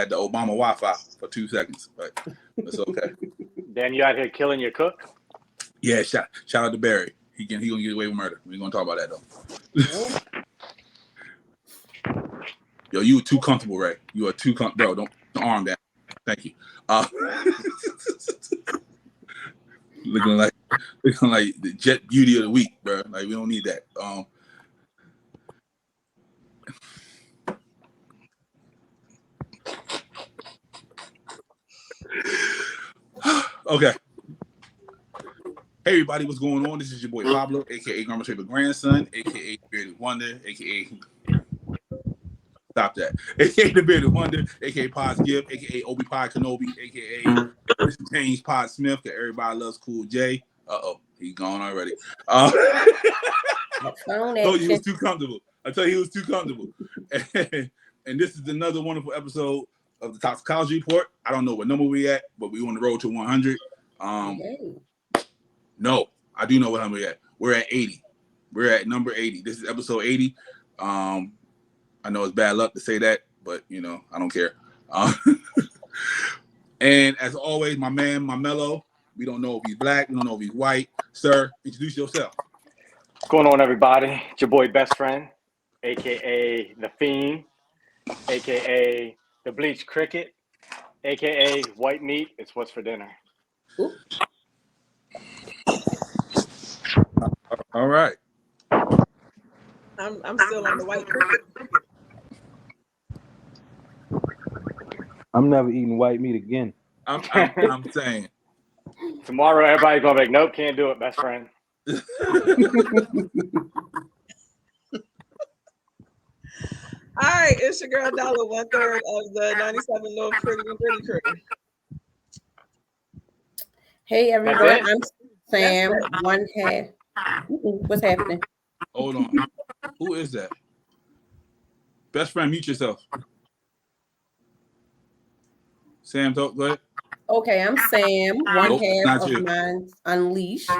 had the Obama Wi-Fi for 2 seconds, but it's okay. Then you out here killing your cook? Yeah, shout out to Barry. He gonna get away with murder. We gonna talk about that though. Yo, you were too comfortable, Ray. You are too comfortable, bro. Don't arm that. Thank you. Looking like the jet beauty of the week, bro. Like we don't need that. Okay. Hey everybody, what's going on? This is your boy Pablo, aka Grandma's favorite grandson, aka Bearded Wonder, aka stop that, aka the Bearded Wonder, aka Pod's Gift, aka Obi Pod Kenobi, aka Mr. James Pod Smith, that everybody loves Cool J. He's gone already. I told you he was too comfortable. And this is another wonderful episode of the Toxicology Report. I don't know what number we at, but we on the road to 100. No, I do know what number we at. We're at 80. We're at number 80. This is episode 80. I know it's bad luck to say that, but you know, I don't care. And as always, my man, my mellow. We don't know if he's black. We don't know if he's white. Sir, introduce yourself. What's going on, everybody? It's your boy Best Friend, a.k.a. The Fiend, a.k.a. The Bleach Cricket, a.k.a. White Meat. It's what's for dinner. Ooh. All right. I'm still on the white cricket. I'm never eating white meat again. I'm saying. Tomorrow, everybody's going to be like, nope, can't do it, best friend. All right, it's your girl Dollar, 1/3 of the 97 Little Pretty and Gritty crew. Hey everyone, I'm Sam. One half. What's happening? Hold on. Who is that? Best friend, mute yourself. Sam, talk. Go ahead. Okay, I'm Sam. One Nope, half not of you. Minds Unleashed.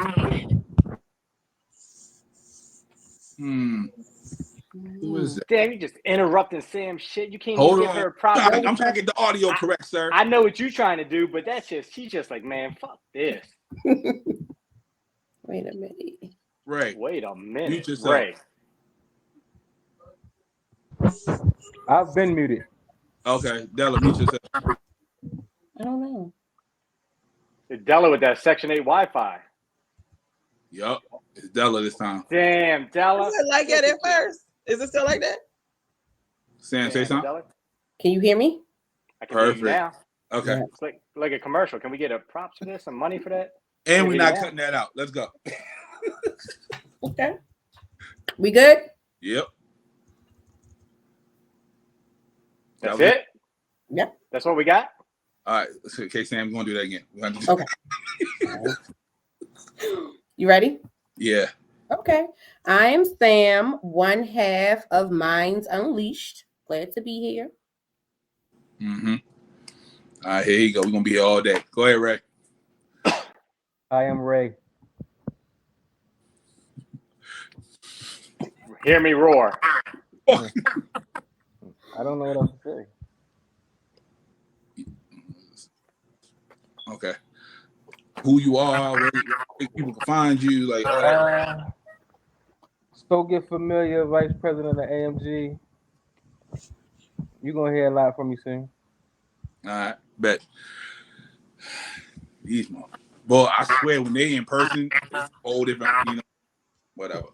Who is that? Damn, you just interrupting Sam's shit. You can't Hold even give on. her a proper. I'm trying to get the audio correct, sir. I know what you're trying to do, but she's just like, man, fuck this. Wait a minute. Ray. Wait a minute. Mute yourself. Ray. I've been muted. Okay, Della, mute yourself. I don't know. It's Della with that Section 8 Wi-Fi. Yup, it's Della this time. Damn, Della. Was it like that at first? Is it still like that? Sam, say something. Della? Can you hear me? I can hear Perfect. you now. Okay. It's like a commercial. Can we get a props for this? Some money for that? And we're not Yeah. cutting that out. Let's go. Okay. We good? Yep. That's it? Yep. That's what we got? All right. Okay, Sam, we're going to do that again. We're gonna Okay. You ready? Yeah. Okay. I'm Sam, one half of Minds Unleashed. Glad to be here. Mm-hmm. All right, here you go. We're going to be here all day. Go ahead, Ray. I am Ray. Hear me roar. I don't know what else to say. Okay. Who you are, where people can find you, like all that. So get familiar, Vice President of AMG. You're going to hear a lot from me soon. All right, bet. These motherfuckers. Boy, I swear, when they in person, it's a whole different, whatever.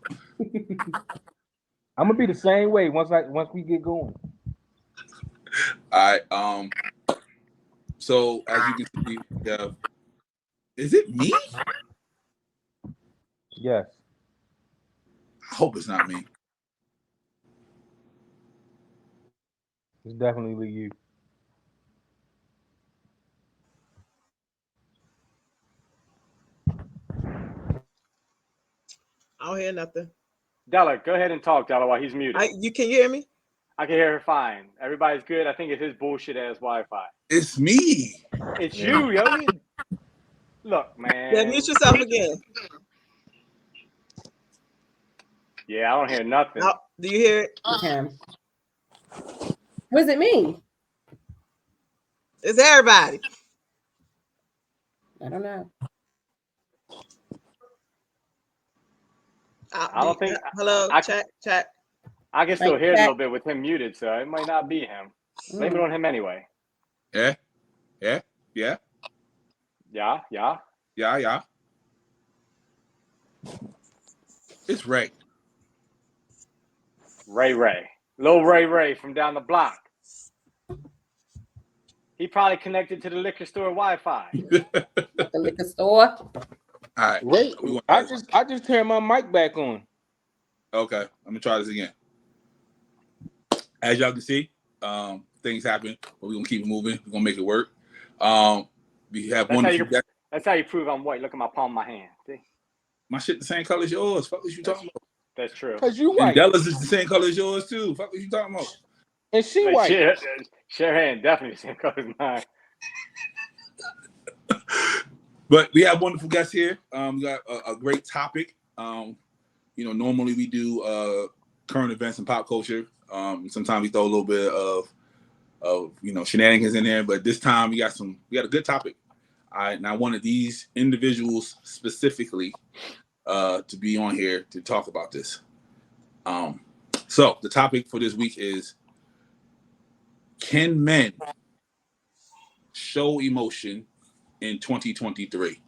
I'm going to be the same way once we get going. All right. So, as you can see, is it me? Yes. I hope it's not me. It's definitely you. I don't hear nothing. Della, go ahead and talk, Della, while he's muted. Can you hear me? I can hear her fine. Everybody's good. I think it's his bullshit ass Wi-Fi. It's me. It's you, yo. Look, man. Yeah, mute yourself again. Yeah, I don't hear nothing. Do you hear it? Okay. What does it mean? It's everybody. I don't know. I don't think Hello, I, check. I can still Like hear it a that. little bit with him muted, so it might not be him. Blame it on him anyway. Yeah. Yeah. It's Ray. Ray. Lil Ray from down the block. He probably connected to the liquor store Wi-Fi. The liquor store. All right. Wait, I just turned my mic back on. Okay, I'm gonna try this again. As y'all can see, things happen, but we're gonna keep it moving. We're gonna make it work. We have That's how you prove I'm white. Look at my palm of my hand. See? My shit the same color as yours. Fuck what you talking about? That's true. Cause you And white. Della's is the same color as yours too. Fuck what you talking about? And she white. Share hand, definitely the same color as mine. But we have wonderful guests here. We got a great topic. Normally we do current events and pop culture. Sometimes we throw a little bit of shenanigans in there, but this time we got a good topic. And I wanted these individuals specifically to be on here to talk about this. So the topic for this week is: can men show emotion in 2023?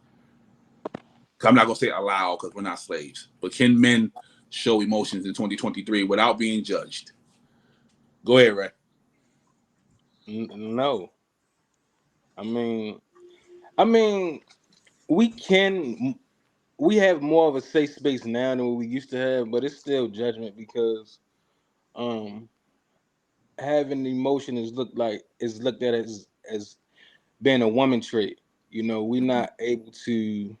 I'm not gonna say allow because we're not slaves, but can men show emotions in 2023 without being judged? Go ahead, Ray. No. I mean, we have more of a safe space now than what we used to have, but it's still judgment because having emotion is looked at as being a woman trait. We're not able to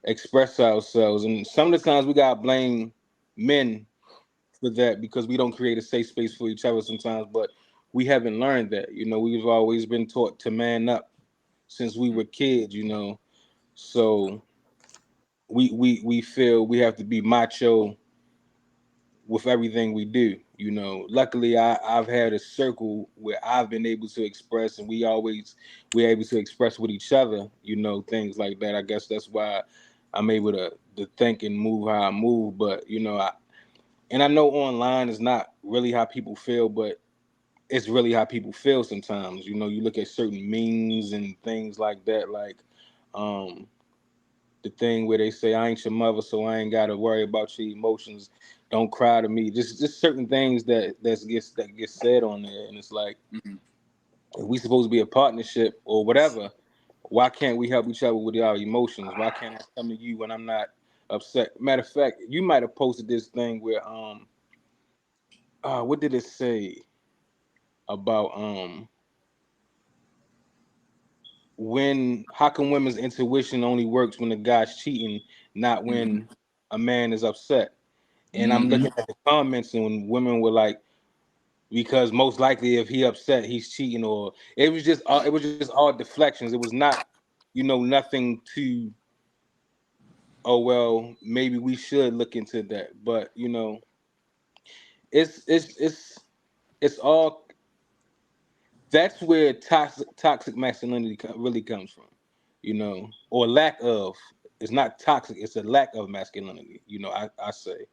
express ourselves, and some of the times we gotta blame men for that because we don't create a safe space for each other sometimes. But we haven't learned that. We've always been taught to man up since we were kids. So we feel we have to be macho with everything we do. Luckily I've had a circle where I've been able to express, and we're able to express with each other, things like that. I guess that's why I'm able to think and move how I move. But I know online is not really how people feel, but it's really how people feel sometimes. You look at certain memes and things like that, like the thing where they say, I ain't your mother, so I ain't gotta worry about your emotions. Don't cry to me. Just certain things that gets said on there. And it's like, if we supposed to be a partnership or whatever, why can't we help each other with our emotions? Why can't I come to you when I'm not upset? Matter of fact, you might have posted this thing where what did it say about how come women's intuition only works when the guy's cheating, not when a man is upset? And I'm looking at the comments, and when women were like, because most likely if he upset, he's cheating, or it was just all deflections. It was not, nothing to, oh well, maybe we should look into that. But it's all, that's where toxic masculinity really comes from, or lack of. It's not toxic, it's a lack of masculinity, I say,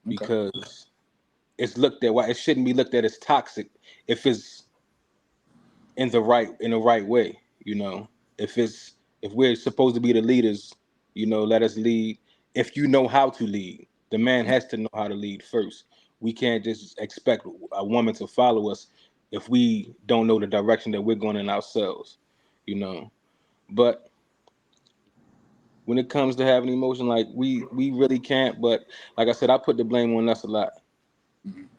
because it's looked at, why it shouldn't be looked at as toxic if it's in the right way. If we're supposed to be the leaders, let us lead. If you know how to lead, the man has to know how to lead first. We can't just expect a woman to follow us if we don't know the direction that we're going in ourselves. But when it comes to having emotion, like we really can't. But like I said, I put the blame on us a lot. I'm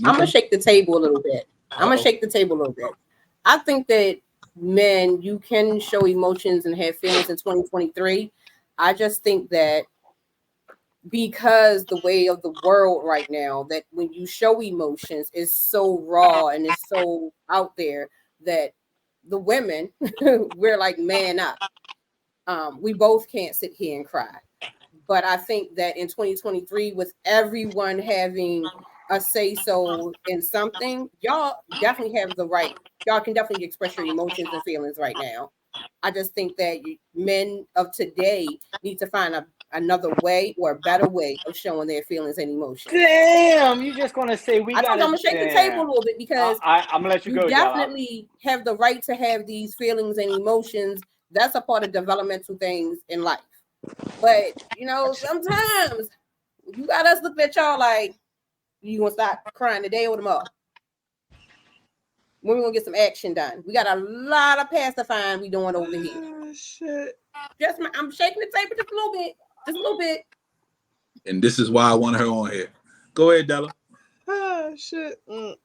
gonna shake the table a little bit. I think that men, you can show emotions and have feelings in 2023. I just think that because the way of the world right now, that when you show emotions is so raw and it's so out there, that the women we're like, man up. We both can't sit here and cry. But I think that in 2023, with everyone having a say so in something, y'all definitely have the right. Y'all can definitely express your emotions and feelings right now. I just think that men of today need to find another way or a better way of showing their feelings and emotions. Damn, you just gonna say we I told gotta? you I'm gonna shake the table a little bit because I'm gonna let you you go, Della. definitely have the right to have these feelings and emotions. That's a part of developmental things in life. But sometimes you got us looking at y'all like you gonna stop crying today or tomorrow. When we gonna get some action done? We got a lot of pacifying we doing over here. Oh, shit. I'm shaking the table just a little bit. Just a little bit. And this is why I want her on here. Go ahead, Della. Oh, shit. Men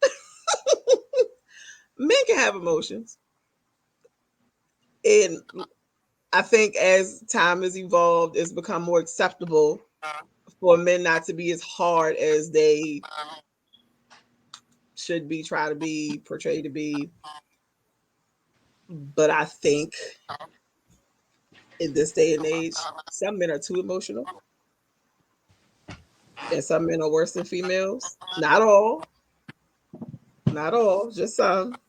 can have emotions. And I think as time has evolved, it's become more acceptable for men not to be as hard as they should be, try to be, portrayed to be. But I think in this day and age, some men are too emotional. And some men are worse than females. Not all. Not all, just some.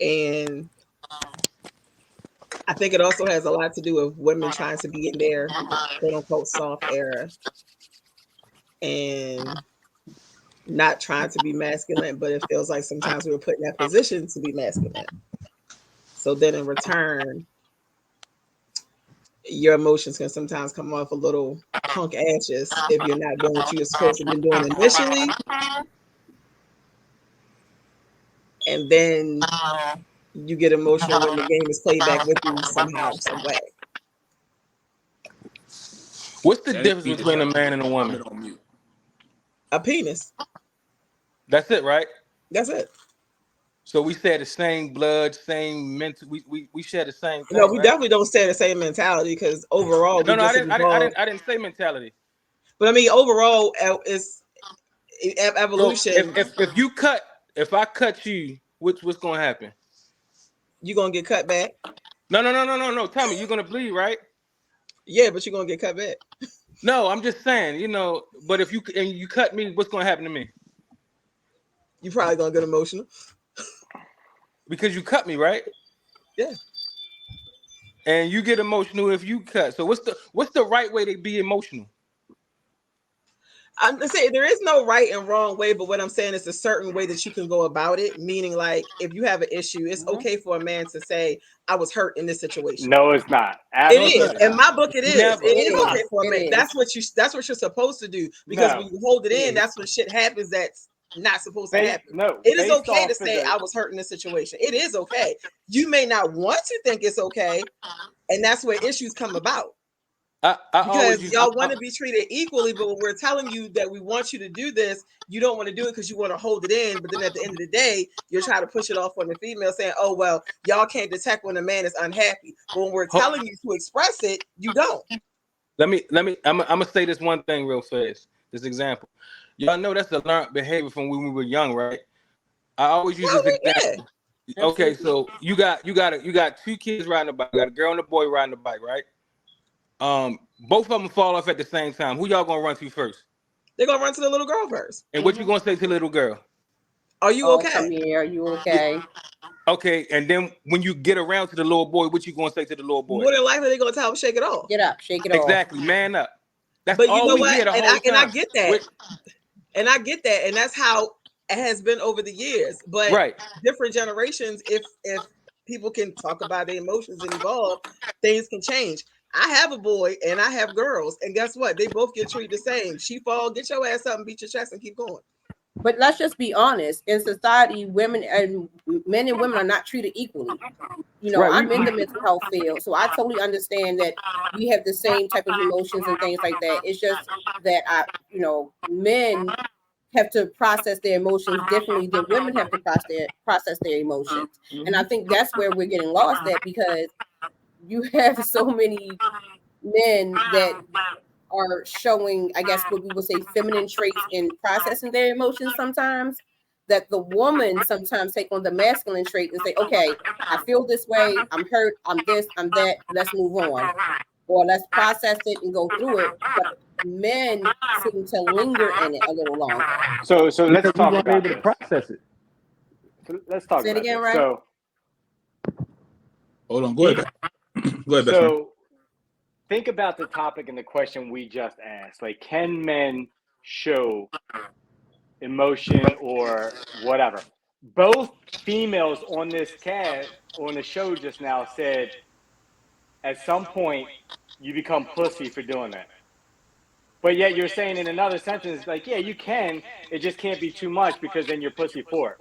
And I think it also has a lot to do with women trying to be in their quote unquote soft era and not trying to be masculine, but it feels like sometimes we were put in that position to be masculine. So then in return, your emotions can sometimes come off a little punk ashes if you're not doing what you're supposed to be doing initially. And then you get emotional when the game is played back with you somehow, some way. What's the That difference ain't between a man and a I'm woman? on mute. A penis. That's it, right? That's it. So we share the same blood, same mental. We share the same thing. No, we right? definitely don't share the same mentality because overall we I just evolved. I didn't say mentality. But I mean, overall, it's evolution. So if I cut you, what's gonna happen? You're gonna get cut back. No. Tommy, you're gonna bleed, right? Yeah, but you're gonna get cut back. No, I'm just saying, But if you cut me, what's gonna happen to me? You're probably gonna get emotional. Because you cut me, right? Yeah. And you get emotional if you cut. So what's the right way to be emotional? I'm saying there is no right and wrong way, but what I'm saying is a certain way that you can go about it. Meaning, like if you have an issue, it's okay for a man to say, "I was hurt in this situation." No, it's not. It Absolutely is. In my book, it is. Never. It is okay for a It man. is. That's what you're supposed to do. Because No. when you hold it in, It that's when shit happens that's not supposed to happen. No. It is based okay off to of say I was hurt in this situation. It is okay. You may not want to think it's okay, and that's where issues come about. I always Because y'all want to be treated equally, but when we're telling you that we want you to do this, you don't want to do it because you want to hold it in. But then at the end of the day, you're trying to push it off on the female, saying, "Oh well, y'all can't detect when a man is unhappy." But when we're telling you to express it, you don't. Let me. I'm gonna say this one thing real fast. This example, y'all know that's a learned behavior from when we were young, right? I always use this example. Yeah. Okay, so you got two kids riding a bike. You got a girl and a boy riding a bike, right? Both of them fall off at the same time. Who y'all gonna run to first? They're gonna run to the little girl first. And what you gonna say to the little girl? Are you Oh, okay? come here. Are you okay? Okay, and then when you get around to the little boy, what you gonna say to the little boy? More than likely, they're gonna tell him shake it off. Get up. Shake it off. Exactly, man up. That's But you all know we what? hear the And whole I time. get that. And I get that. And that's how it has been over the years. But Right. different generations, if people can talk about their emotions and evolve, things can change. I have a boy and I have girls, and guess what? They both get treated the same. She fall, get your ass up and beat your chest and keep going. But let's just be honest. In society, women and men and women are not treated equally. Right, I'm in the mental health field, so I totally understand that we have the same type of emotions and things like that. It's just that men have to process their emotions differently than women have to process their emotions. And I think that's where we're getting lost at, because you have so many men that are showing, I guess what we would say, feminine traits in processing their emotions sometimes, that the woman sometimes take on the masculine trait and say, okay, I feel this way, I'm hurt, I'm this, I'm that, let's move on. Or let's process it and go through it. But men seem to linger in it a little longer. So let's Because talk we weren't about able to this. process it. So let's talk Say it about again, this. Ray. So Hold on, go ahead. Go ahead, best friend. So think about the topic and the question we just asked. Like, can men show emotion or whatever? Both females on this on the show just now said at some point you become pussy for doing that. But yet you're saying in another sentence, like, yeah, you can. It just can't be too much because then you're pussy for it.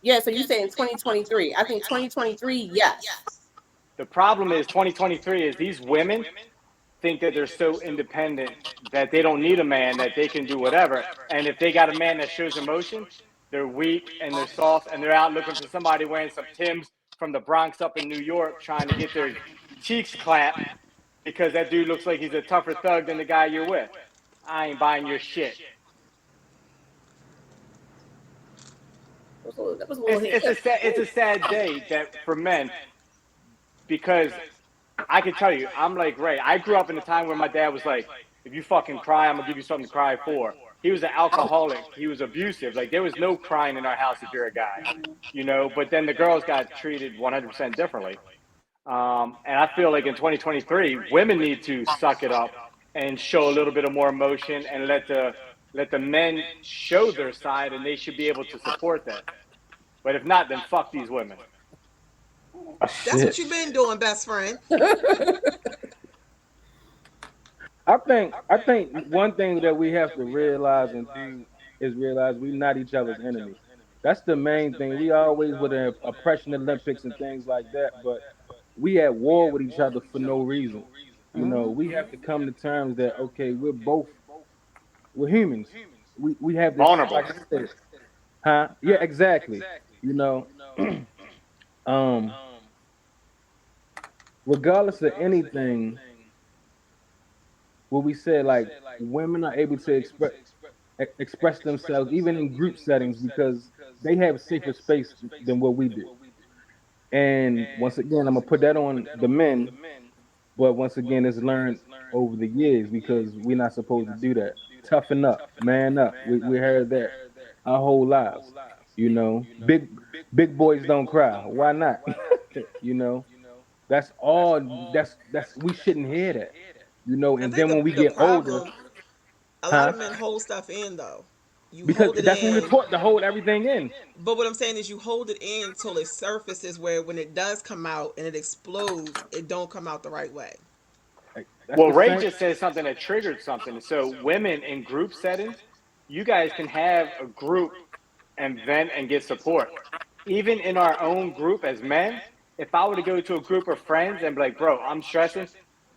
Yeah, so you say in 2023. I think 2023, yes. The problem is 2023 is these women think that they're so independent that they don't need a man, that they can do whatever. And if they got a man that shows emotion, they're weak and they're soft and they're out looking for somebody wearing some Timbs from the Bronx up in New York trying to get their cheeks clapped because that dude looks like he's a tougher thug than the guy you're with. I ain't buying your shit. It's a sad day that for men, because I can tell you, I'm like Ray. I grew up in a time where my dad was like, if you fucking cry, I'm gonna give you something to cry for. He was an alcoholic. He was abusive. Like, there was no crying in our house if you're a guy, you know. But then the girls got treated 100% differently. And I feel like in 2023, women need to suck it up and show a little bit of more emotion and let the men show their side, and they should be able to support that. But if not, then fuck these women. That's what you've been doing, best friend. I think one thing that we have to realize and do is realize we're not each other's enemy. That's the main thing. We always with the oppression Olympics and things like that, but we at war with each other for no reason. You know, we have to come to terms that okay, we're humans. We have this Vulnerable. like I said, huh? Yeah, exactly. You know, regardless of anything, what we said, like women are able to express themselves even in group settings because they have safer space than what we do. And once again, I'm gonna put that on the men, but once again, it's learned over the years because we're not supposed to do that. Toughen up, man up. We heard that our whole lives. You know, big boys don't cry. Why not? You know, that's all. That's we shouldn't hear that. You know, and then when we get older, a lot of men hold stuff in though. You because hold it that's when we're in. taught to hold everything in. But what I'm saying is you hold it in until it surfaces where when it does come out and it explodes, it don't come out the right way. Well, Ray just said something that triggered something. So women in group settings, you guys can have a group and vent and get support. Even in our own group as men, if I were to go to a group of friends and be like, bro, I'm stressing,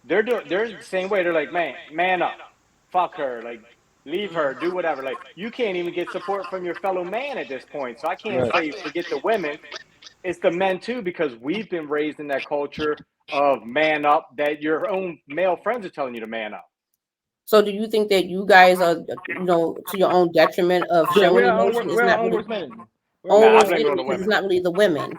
they're the same way. They're like, man up, fuck her, like leave her, do whatever. Like, you can't even get support from your fellow man at this point. So I can't say forget the women. It's the men too, because we've been raised in that culture of man up, that your own male friends are telling you to man up. So do you think that you guys are, you know, to your own detriment of showing emotion? It's not really because it's not really the women.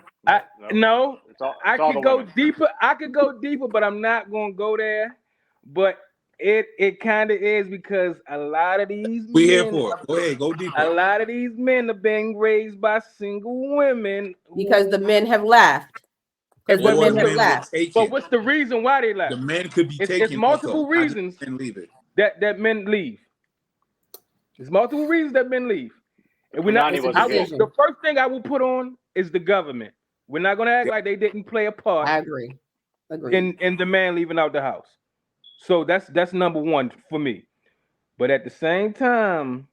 No, I could go women. deeper. I could go deeper, but I'm not gonna go there. But it kind of is because a lot of these we here for it. Go ahead, go deeper. A lot of these men are being raised by single women because the men have left. Because the men have left. But what's the reason why they left? The men could be taken. It's multiple reasons that men leave. There's multiple reasons that men leave. And we're not. The first thing I will put on is the government. We're not going to act like they didn't play a part. I agree. In the man leaving out the house. So that's number one for me. But at the same time,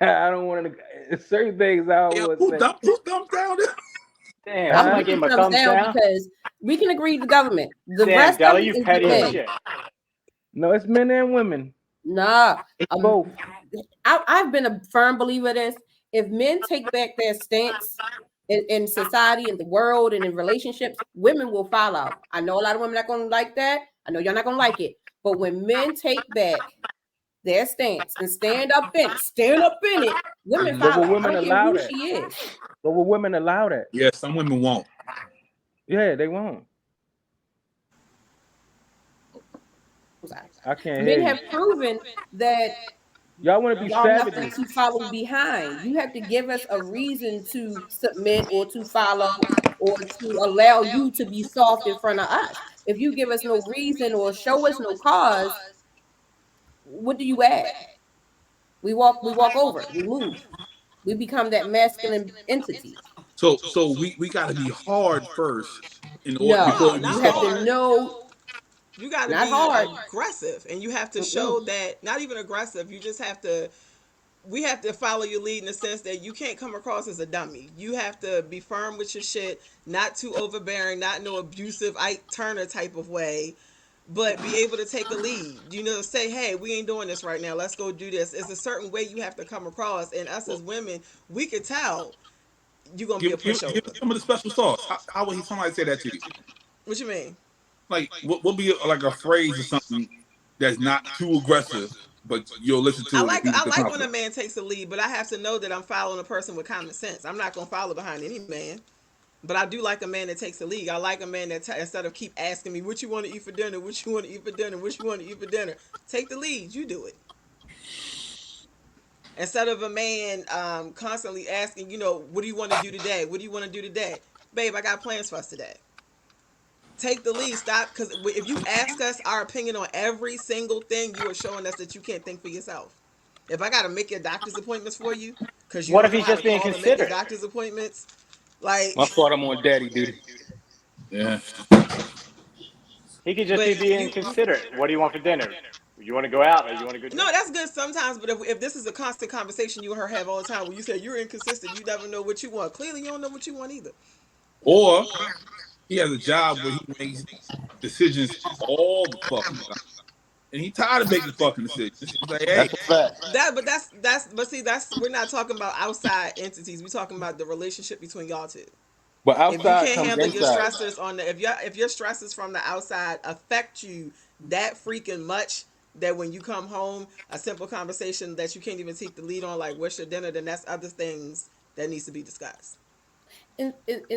I don't want to. Certain things I always say. Who thumbs down? Damn, I'm gonna give him a thumbs down because we can agree with the government. The rest Della, of you it is petty the as men. shit. No, it's men and women. Nah, both. I've been a firm believer of this. If men take back their stance in society, in the world, and in relationships, women will follow. I know a lot of women are not going to like that. I know you're not going to like it. But when men take back their stance and stand up in it, women follow. But women allow who that. She is. But will women allow that? Yeah, some women won't. Yeah, they won't. I can't hear Men you. have proven that Y'all want to be y'all nothing savages. to follow behind. You have to give us a reason to submit or to follow or to allow you to be soft in front of us. If you give us no reason or show us no cause, what do you add? We walk over, we move. We become that masculine entity. So we got to be hard first in order before No, No, we be not you have soft. to hard. know, You got to not be hard. aggressive, and you have to Mm-mm. show that. Not even aggressive. You just have to. We have to follow your lead in the sense that you can't come across as a dummy. You have to be firm with your shit, not too overbearing, not no abusive Ike Turner type of way, but be able to take a lead. You know, say, hey, we ain't doing this right now. Let's go do this. It's a certain way you have to come across, and us as women, we could tell you're gonna be a pushover. Give him the special sauce. How would somebody say that to you? What you mean? Like, what be like a phrase or something that's not too aggressive, but you'll listen to it and you I feel like when a confident. man takes the lead, but I have to know that I'm following a person with common sense. I'm not gonna follow behind any man. But I do like a man that takes the lead. I like a man that instead of keep asking me what you want to eat for dinner, what you want to eat for dinner, what you want to eat for dinner, take the lead. You do it. Instead of a man constantly asking, you know, what do you want to do today? What do you want to do today? Babe, I got plans for us today. Take the lead. Stop, because if you ask us our opinion on every single thing, you are showing us that you can't think for yourself. If I got to make your doctor's appointments for you because you What don't if know he's how to just being call and make your considerate? doctor's appointments, like, My fault. I'm on daddy duty. Yeah. He could just be but being considerate. What do you want for dinner? You want to go out or you want to go no, drink? that's good sometimes, but if this is a constant conversation you and her have all the time, where you say you're inconsistent, you never know what you want. Clearly, you don't know what you want either. Or he has a job where he makes decisions all the fucking time, and he tired of making fucking decisions. He's like, hey, That's a fact. But see, that's we're not talking about outside entities. We're talking about the relationship between y'all two. But If you outside can't comes handle your inside. stressors on the if your stressors from the outside affect you that freaking much that when you come home, a simple conversation that you can't even take the lead on, like what's your dinner, then that's other things that needs to be discussed. And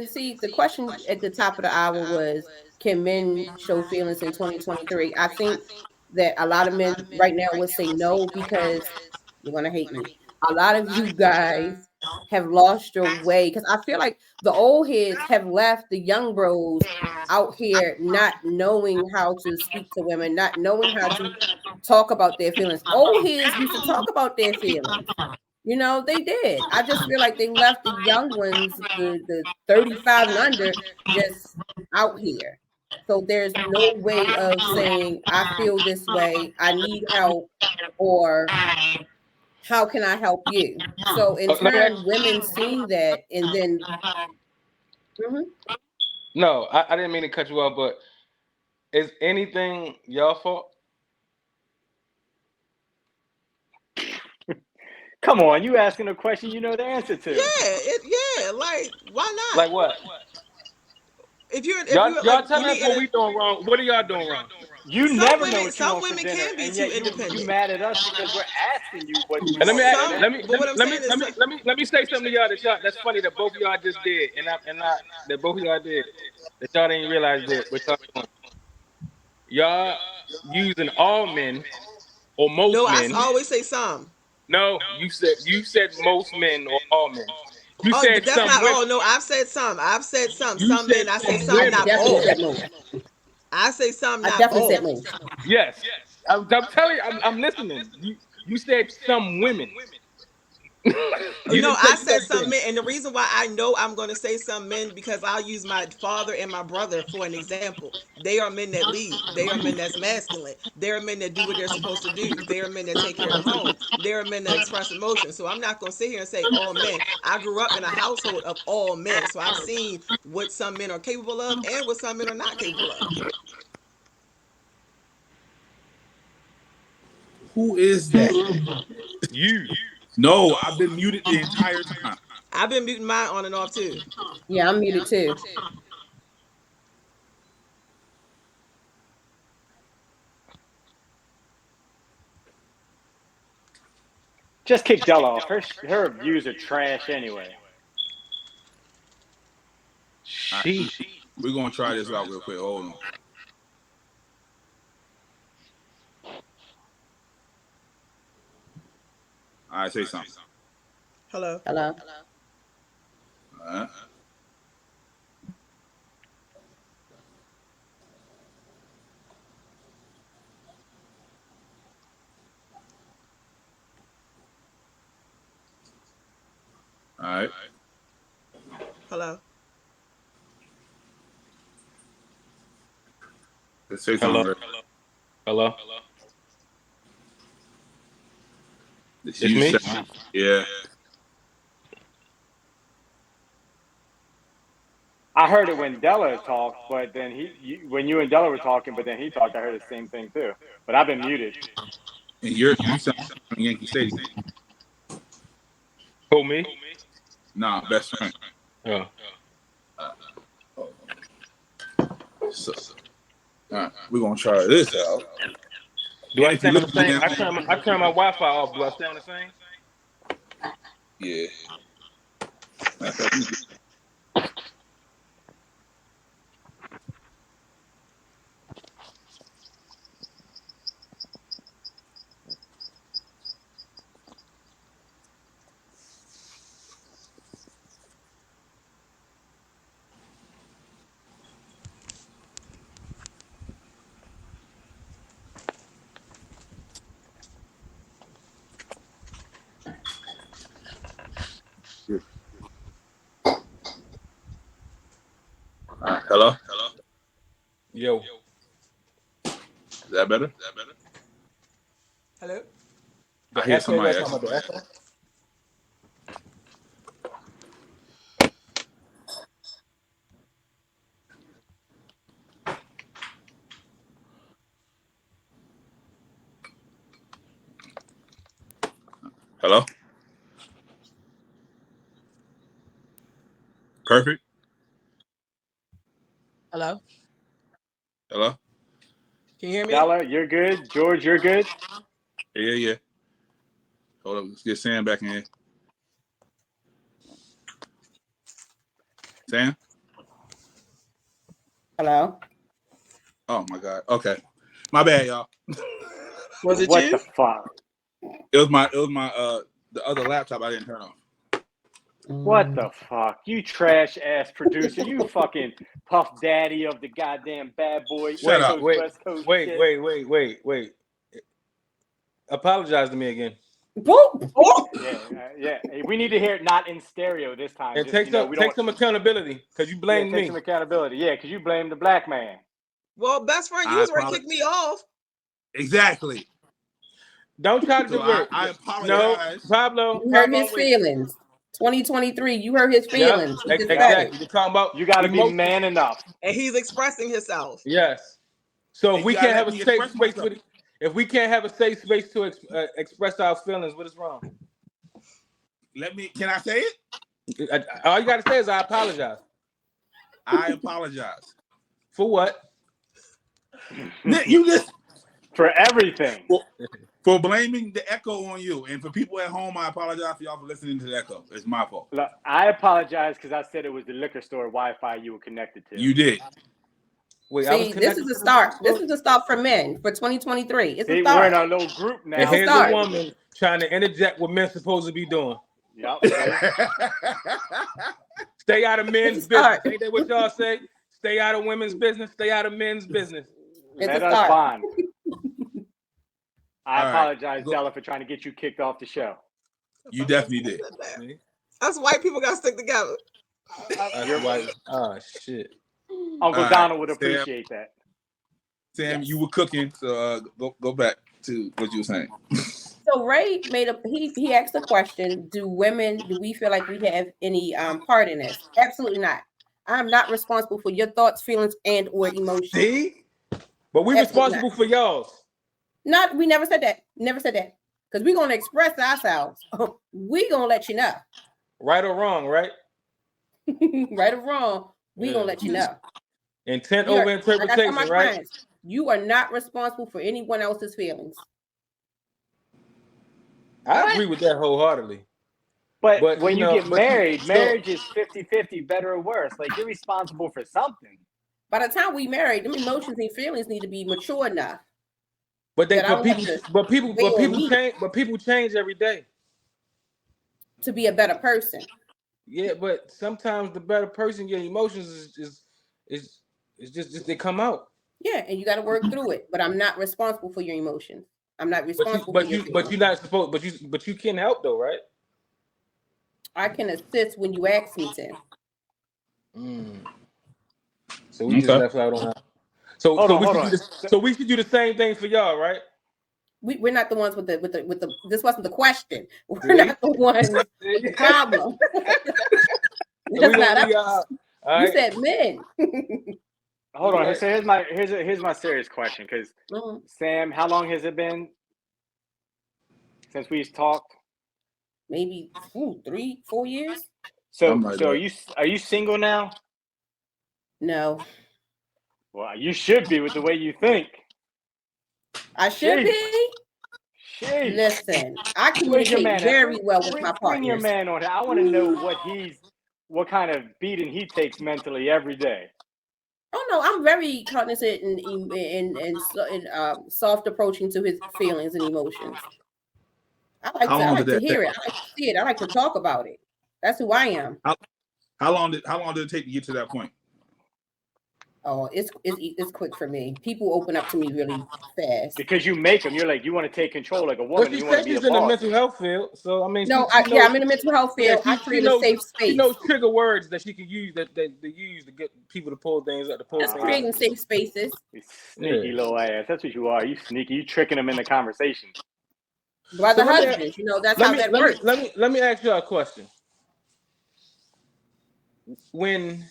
see, the question at the top of the hour was, can men show feelings in 2023? I think that a lot of men right now would say no, because you're going to hate me. A lot of you guys have lost your way, because I feel like the old heads have left the young bros out here not knowing how to speak to women, not knowing how to talk about their feelings. Old heads used to talk about their feelings. You know, they did. I just feel like they left the young ones, the 35 and under, just out here. So there's no way of saying, I feel this way, I need help, or how can I help you? So in Let me ask. turn, women seeing that, and then mhm. No, I didn't mean to cut you off, but is anything y'all fault? Come on, you asking a question you know the answer to. Like why not? Like what? If Y'all you're y'all like telling us what you we doing wrong. What are y'all doing wrong? You never know what you some want for women dinner, can be and too yet you independent. mad at us because we're asking you what you And let want me for ask, dinner. Some, but what I'm saying is, let me say something to y'all that's funny that both of y'all just did, and I that both of y'all did that y'all didn't realize that what y'all doing. Y'all using all men or no, most men. always say some. No, you said most men or all men. You Oh, said but that's some not women. all. No, I've said some. I've said some. You Some men. said I say some some, I women. not definitely all. said most. I say some, I not definitely said all. most. Yes, I'm telling you, I'm listening. You said some women. You No, didn't say I said some some men. men, and the reason why I know I'm going to say some men because I'll use my father and my brother for an example. They are men that lead. They are men that's masculine. They are men that do what they're supposed to do. They are men that take care of the home. They are men that express emotion. So I'm not going to sit here and say all men. I grew up in a household of all men, so I've seen what some men are capable of and what some men are not capable of. who is that? You. No, I've been muted the entire time. I've been muting mine on and off too. Yeah, I'm muted too. Just kick Della off. Her views are trash anyway. All right, She. we're gonna try this out real quick. Hold on. All right, say something. Hello. Hello. All right. All right. Hello. Let's say Hello. something. Hello. It's It's me? Yeah. I heard it when Della talked, but then when you and Della were talking, but then he talked, I heard the same thing too. But I've been muted. And you sound from Yankee Stadium. Who, me? Nah, best friend. Oh. So, all right, we're gonna try this out. Do I And if stay you on look the same? down, I turn my Wi-Fi off. Do I stay on the same? yeah. Hello. Yo. Is that better? Hello. I hear somebody. Talking about the echo? Hello. Perfect. Hello. Hello. Can you hear me? Della, you're good. George, you're good. Yeah. Hold up. Let's get Sam back in here. Sam. Hello. Oh my God. Okay. My bad, y'all. Was it What you? the fuck? It was my the other laptop I didn't turn on. What the fuck? You trash ass producer. You fucking Puff Daddy of the goddamn bad boy. Shut East up. Coast, West Coast shit. Wait. Apologize to me again. Boop. Oh, Yeah. Hey, we need to hear it not in stereo this time. And Just, take we some accountability because you blamed take me. some accountability. Yeah, because you blame the black man. well, best friend, you I was ready to apologize. kick me off. Exactly. Don't try to So divert. I No, apologize. Pablo. You hurt his wait. feelings. 2023. You hurt his Yep, feelings. He just said exactly. it. You're talking about You got to be emotions. man enough. And he's expressing himself. Yes. So if And we you gotta can't have let a me safe express space myself. if we can't have a safe space to express our feelings, what is wrong? Can I say it? All you gotta say is I apologize. I apologize. For what? You just For everything. for blaming the echo on you. And for people at home, I apologize for y'all for listening to the echo. It's my fault. Look, I apologize because I said it was the liquor store Wi-Fi you were connected to. You did. Wait, See, this is a start. This is a start for men for 2023. It's a See, we're start. in our little group now. And It's a here's start. a woman trying to interject what men supposed to be doing. Yep. Stay out of men's It's a business. start. Ain't that what y'all say? Stay out of women's business. Stay out of men's business. Let a us start. bond. I All right. apologize, Della, for trying to get you kicked off the show. You definitely did. Us white people got to stick together. Oh shit. Uncle All Donald right, would appreciate that. Sam, Yes. you were cooking, so go back to what you were saying. So Ray he asked a question: do we feel like we have any part in this? Absolutely not. I'm not responsible for your thoughts, feelings, and or emotions. See? But we're responsible for y'all's. We never said that. Never said that. Because we're gonna express ourselves. We're gonna let you know. Right or wrong, right? Right or wrong, we're gonna let you know. Intent over interpretation, like right? Friends, you are not responsible for anyone else's feelings. I agree with that wholeheartedly. But when you get married, marriage is 50-50, better or worse. Like, you're responsible for something. By the time we married, them emotions and feelings need to be mature enough. But people change every day. to be a better person. Yeah, but sometimes the better person, your emotions is just they come out. Yeah, and you got to work through it. But I'm not responsible for your emotions. I'm not responsible for your feelings. You're not supposed, but you can help though, right? I can assist when you ask me to. So we just left out on that. So Hold on. we should do the same thing for y'all, right? We're not the ones with the. This wasn't the question. We're not the ones with the problem. That's not us. You said men. Hold on. So here's my serious question. Because Sam, how long has it been since we've talked? Maybe 3-4 years. So are you single now? No. Well, you should be with the way you think. I should be. Listen, I communicate very well with my partners. Bring your man on. I want to know what kind of beating he takes mentally every day. Oh no, I'm very cognizant and soft approaching to his feelings and emotions. I like to hear it. I like to see it. I like to talk about it. That's who I am. How long did it take to get to that point? Oh, it's quick for me. People open up to me really fast because you make them. You're like, you want to take control like a woman. But you want to be a boss. in the mental health field, so I mean, I'm in the mental health field. I create a safe space. She knows trigger words that she can use that they use to get people to pull things up. Just creating safe spaces. You sneaky little ass. That's what you are. You sneaky. You tricking them in the conversation. Brother husbands, that's how that works. Let me ask you a question. When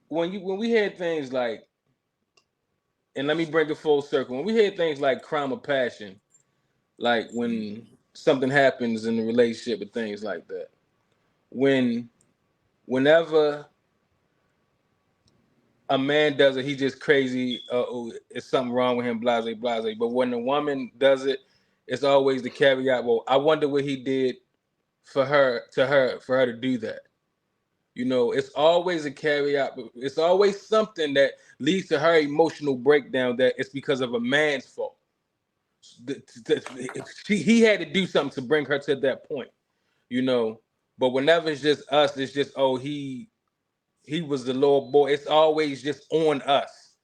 we had things like, and let me bring it full circle. When we had things like crime of passion, like when something happens in the relationship and things like that, whenever a man does it, he just crazy. It's something wrong with him, blase, blase. But when a woman does it, it's always the caveat. Well, I wonder what he did for her to do that. It's always a caveat. It's always something that leads to her emotional breakdown that it's because of a man's fault. He had to do something to bring her to that point, But whenever it's just us, it's just, he was the little boy. It's always just on us.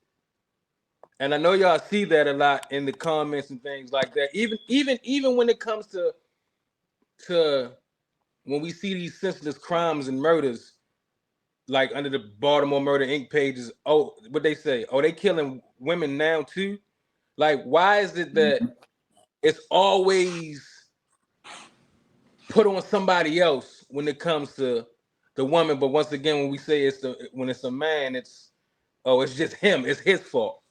And I know y'all see that a lot in the comments and things like that. Even when it comes to when we see these senseless crimes and murders, like under the Baltimore Murder Inc. pages, what they say? They killing women now too? Like, why is it that it's always put on somebody else when it comes to the woman? But once again, when we say when it's a man, it's just him. It's his fault.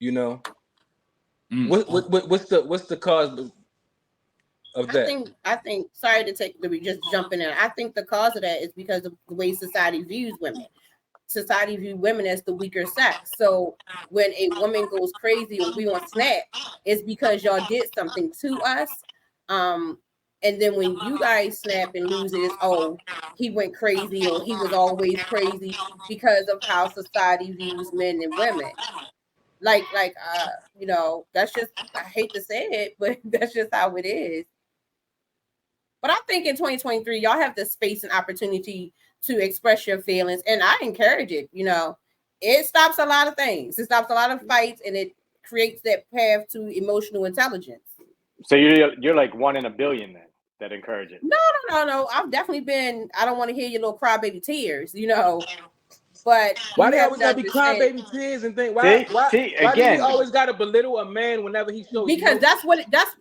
What's the cause of that? I think. Sorry to be just jumping in. I think the cause of that is because of the way society views women. Society views women as the weaker sex. So when a woman goes crazy or we on Snap, it's because y'all did something to us. And then when you guys snap and lose it, it's he went crazy or he was always crazy because of how society views men and women. That's just, I hate to say it, but that's just how it is. But I think in 2023, y'all have the space and opportunity to express your feelings, and I encourage it. It stops a lot of things. It stops a lot of fights, and it creates that path to emotional intelligence. So you're like 1 in a billion then that encourage it. No. I've definitely been. I don't want to hear your little crybaby tears, But why they always gotta be crybaby tears and things? Why do we always gotta belittle a man whenever he shows? Because that's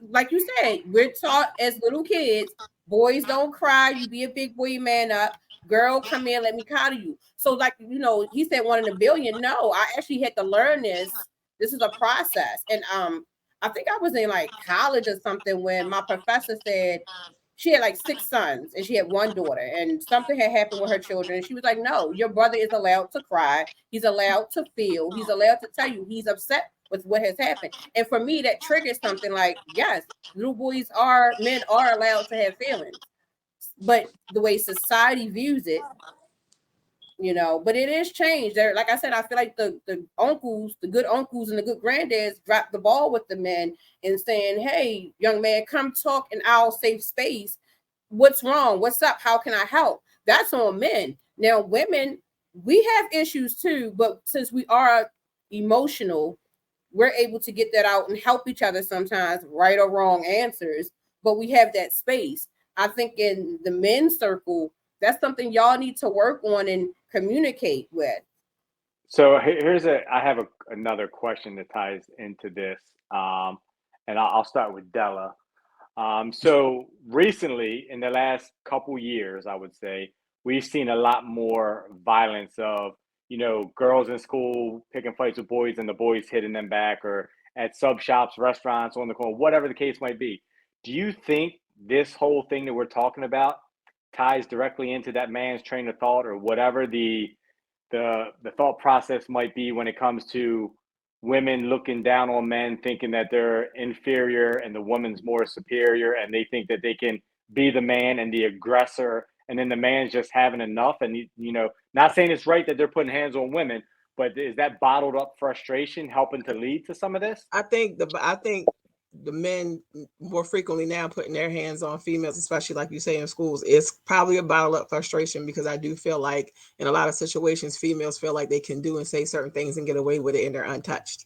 like you said. We're taught as little kids. Boys don't cry. You be a big boy, man up. Girl, come here, let me cuddle you. So, he said 1 in a billion. No, I actually had to learn this. This is a process, and I think I was in college or something when my professor said she had 6 sons and she had 1 daughter, and something had happened with her children. And she was like, no, your brother is allowed to cry. He's allowed to feel. He's allowed to tell you he's upset with what has happened. And for me, that triggers something yes, men are allowed to have feelings. But the way society views it, you know, but it is changed. There, like I said, I feel like the uncles, the good uncles and the good granddads dropped the ball with the men and saying, hey, young man, come talk in our safe space. What's wrong? What's up? How can I help? That's on men. Now, women, we have issues too, but since we are emotional, we're able to get that out and help each other sometimes, right or wrong answers, but we have that space. I think in the men's circle, that's something y'all need to work on and communicate with. So I have another question that ties into this, and I'll start with Della. So recently, in the last couple years, I would say we've seen a lot more violence of, you know, girls in school picking fights with boys and the boys hitting them back, or at sub shops, restaurants, on the corner, whatever the case might be. Do you think this whole thing that we're talking about ties directly into that man's train of thought, or whatever the thought process might be when it comes to women looking down on men, thinking that they're inferior and the woman's more superior, and they think that they can be the man and the aggressor, and then the man's just having enough? And, you know, not saying it's right that they're putting hands on women, but is that bottled up frustration helping to lead to some of this? I think the men more frequently now putting their hands on females, especially like you say in schools, it's probably a bottle up frustration, because I do feel like in a lot of situations, females feel like they can do and say certain things and get away with it, and they're untouched.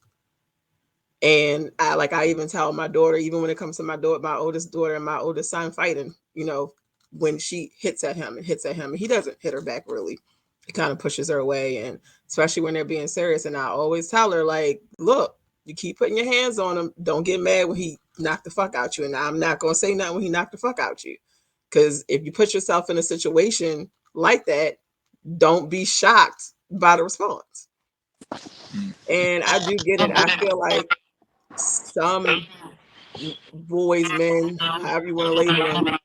And I even tell my daughter, even when it comes to my oldest daughter and my oldest son fighting, you know, when she hits at him and he doesn't hit her back really. He kind of pushes her away, and especially when they're being serious. And I always tell her, like, look, you keep putting your hands on him. Don't get mad when he knocked the fuck out you. And I'm not going to say nothing when he knocked the fuck out you. Because if you put yourself in a situation like that, don't be shocked by the response. And I do get it. I feel like some boys, men, however you want to label them,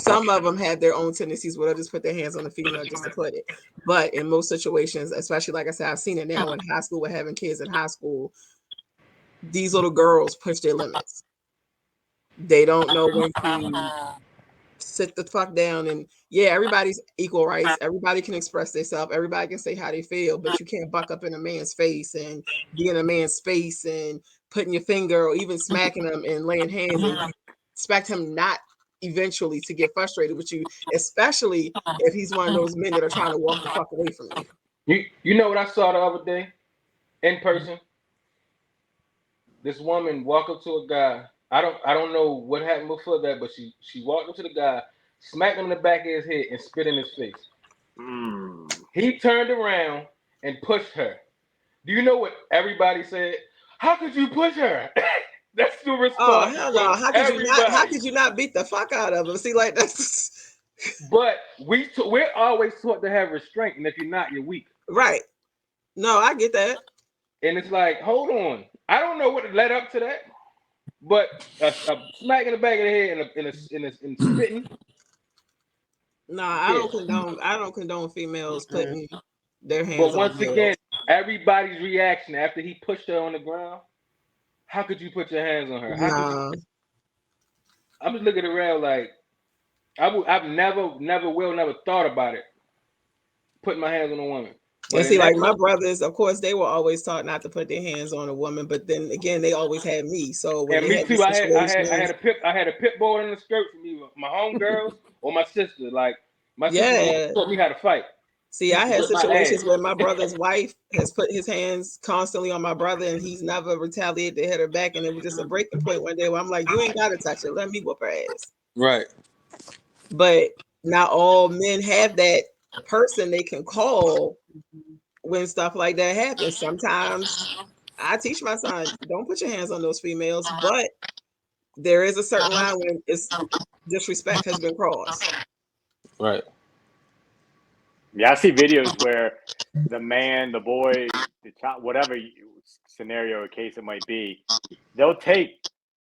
some of them have their own tendencies where they'll just put their hands on the female just to put it. But in most situations, especially like I said, I've seen it now in high school with having kids in high school, these little girls push their limits. They don't know when to sit the fuck down. And yeah, everybody's equal rights. Everybody can express themselves. Everybody can say how they feel, but you can't buck up in a man's face and be in a man's space and putting your finger or even smacking him and laying hands, and you expect him not eventually to get frustrated with you, especially if he's one of those men that are trying to walk the fuck away from you. You know what I saw the other day in person? This woman walk up to a guy. I don't know what happened before that, but she walked up to the guy, smacked him in the back of his head, and spit in his face. He turned around and pushed her. Do you know what everybody said? How could you push her? That's the response. Oh hell no! How could you not beat the fuck out of him? See, like that's. But we're always taught to have restraint, and if you're not, you're weak. Right. No, I get that. And it's like, hold on. I don't know what led up to that, but a smack in the back of the head and spitting. No, I don't condone females putting their hands on. But once again, everybody's reaction after he pushed her on the ground. How could you put your hands on her? I'm just looking around like I've never thought about it. Putting my hands on a woman. And see, like my brothers, of course, they were always taught not to put their hands on a woman, but then again, they always had me. So when me too. I had a pit bull in the skirt from either my homegirls or my sister. Like my sister taught me how to fight. See, I had situations where my brother's wife has put his hands constantly on my brother, and he's never retaliated to hit her back. And it was just a breaking point one day where I'm like, you ain't got to touch her. Let me whoop her ass. Right. But not all men have that person they can call when stuff like that happens. Sometimes I teach my son, don't put your hands on those females, but there is a certain line when it's disrespect has been crossed. Right. Yeah, I see videos where the man, the boy, the child, whatever scenario or case it might be, they'll take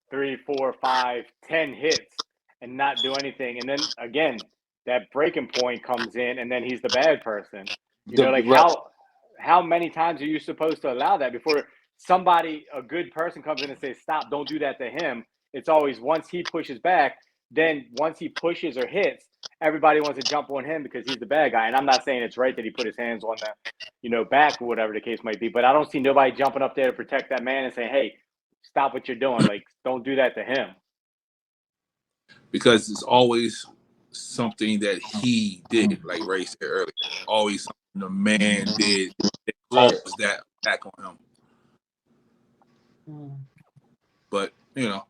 3, 4, 5, 10 hits and not do anything. And then again, that breaking point comes in, and then he's the bad person. You know, like how many times are you supposed to allow that before somebody, a good person, comes in and says, stop, don't do that to him? It's always once he pushes back, then once he pushes or hits, everybody wants to jump on him because he's the bad guy. And I'm not saying it's right that he put his hands on the, back or whatever the case might be, but I don't see nobody jumping up there to protect that man and saying, hey, stop what you're doing. Like, don't do that to him. Because it's always something that he did, like Ray said earlier. Always something the man did that caused that attack on him. But even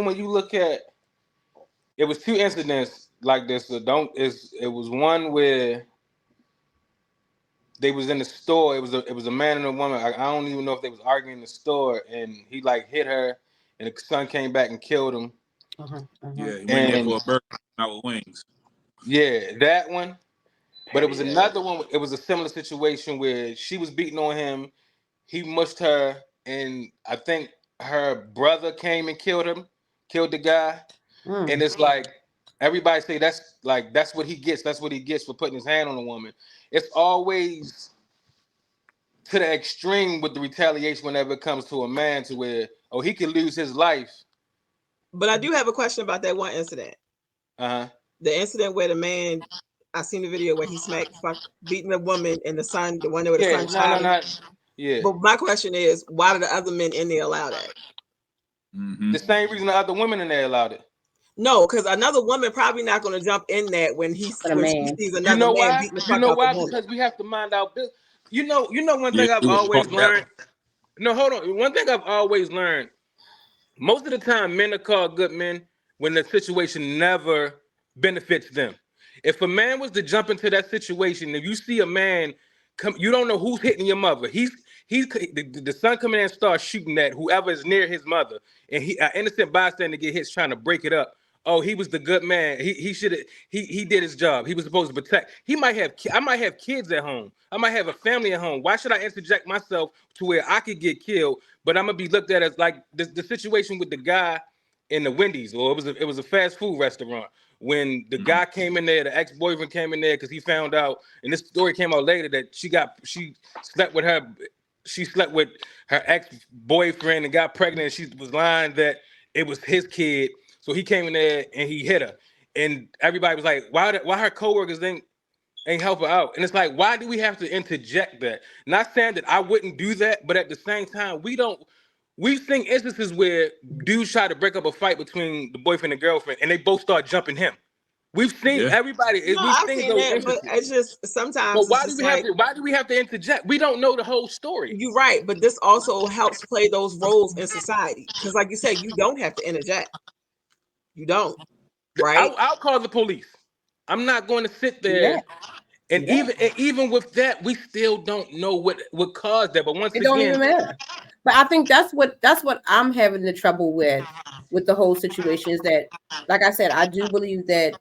when you look at, it was 2 incidents like this. So it was one where they was in the store. It was a man and a woman. I don't even know if they was arguing in the store, and he like hit her, and the son came back and killed him. Yeah, he went there for a burger, not with wings. Yeah, that one. But it was another one. It was a similar situation where she was beating on him. He mushed her, and I think her brother came and killed the guy. And it's like everybody say that's what he gets. That's what he gets for putting his hand on a woman. It's always to the extreme with the retaliation whenever it comes to a man, to where he could lose his life. But I do have a question about that one incident. The incident where the man, I seen the video where he beating a woman and the son, the one where the son Yeah. But my question is, why did the other men in there allow that? The same reason the other women in there allowed it. No, because another woman probably not going to jump in that when she sees another man beating the fuck out the woman. Because we have to mind our business. You know one thing I've always learned. No, hold on. One thing I've always learned. Most of the time, men are called good men when the situation never benefits them. If a man was to jump into that situation, if you see a man come, you don't know who's hitting your mother. The son coming in and start shooting at whoever is near his mother, and an innocent bystander get hit trying to break it up. Oh, he was the good man. He did his job. He was supposed to protect. I might have kids at home. I might have a family at home. Why should I interject myself to where I could get killed, but I'm gonna be looked at as like the situation with the guy in the Wendy's, or it was a fast food restaurant. When the guy came in there, the ex-boyfriend came in there because he found out, and this story came out later, that she slept with her ex-boyfriend and got pregnant, and she was lying that it was his kid. So he came in there and he hit her. And everybody was like, why her coworkers ain't help her out? And it's like, why do we have to interject that? Not saying that I wouldn't do that, but at the same time, we've seen instances where dudes try to break up a fight between the boyfriend and girlfriend, and they both start jumping him. We've seen everybody. I've seen that, but it's just sometimes. But why do we have to interject? We don't know the whole story. You're right, but this also helps play those roles in society. Because, like you said, you don't have to interject. You don't, right? I'll call the police. I'm not going to sit there. And even with that, we still don't know what caused that. But once again, it don't even matter. But I think that's what I'm having the trouble with the whole situation, is that, like I said, I do believe that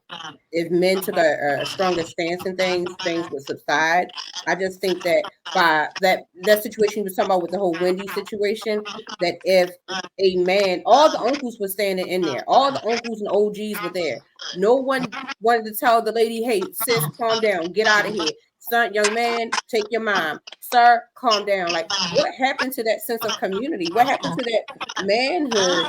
if men took a stronger stance in things would subside. I just think that by that situation you was talking about with the whole Wendy situation, that if a man, all the uncles were standing in there, all the uncles and OGs were there. No one wanted to tell the lady, hey, sis, calm down, get out of here. Son, young man, take your mom. Sir, calm down. Like, what happened to that sense of community? What happened to that manhood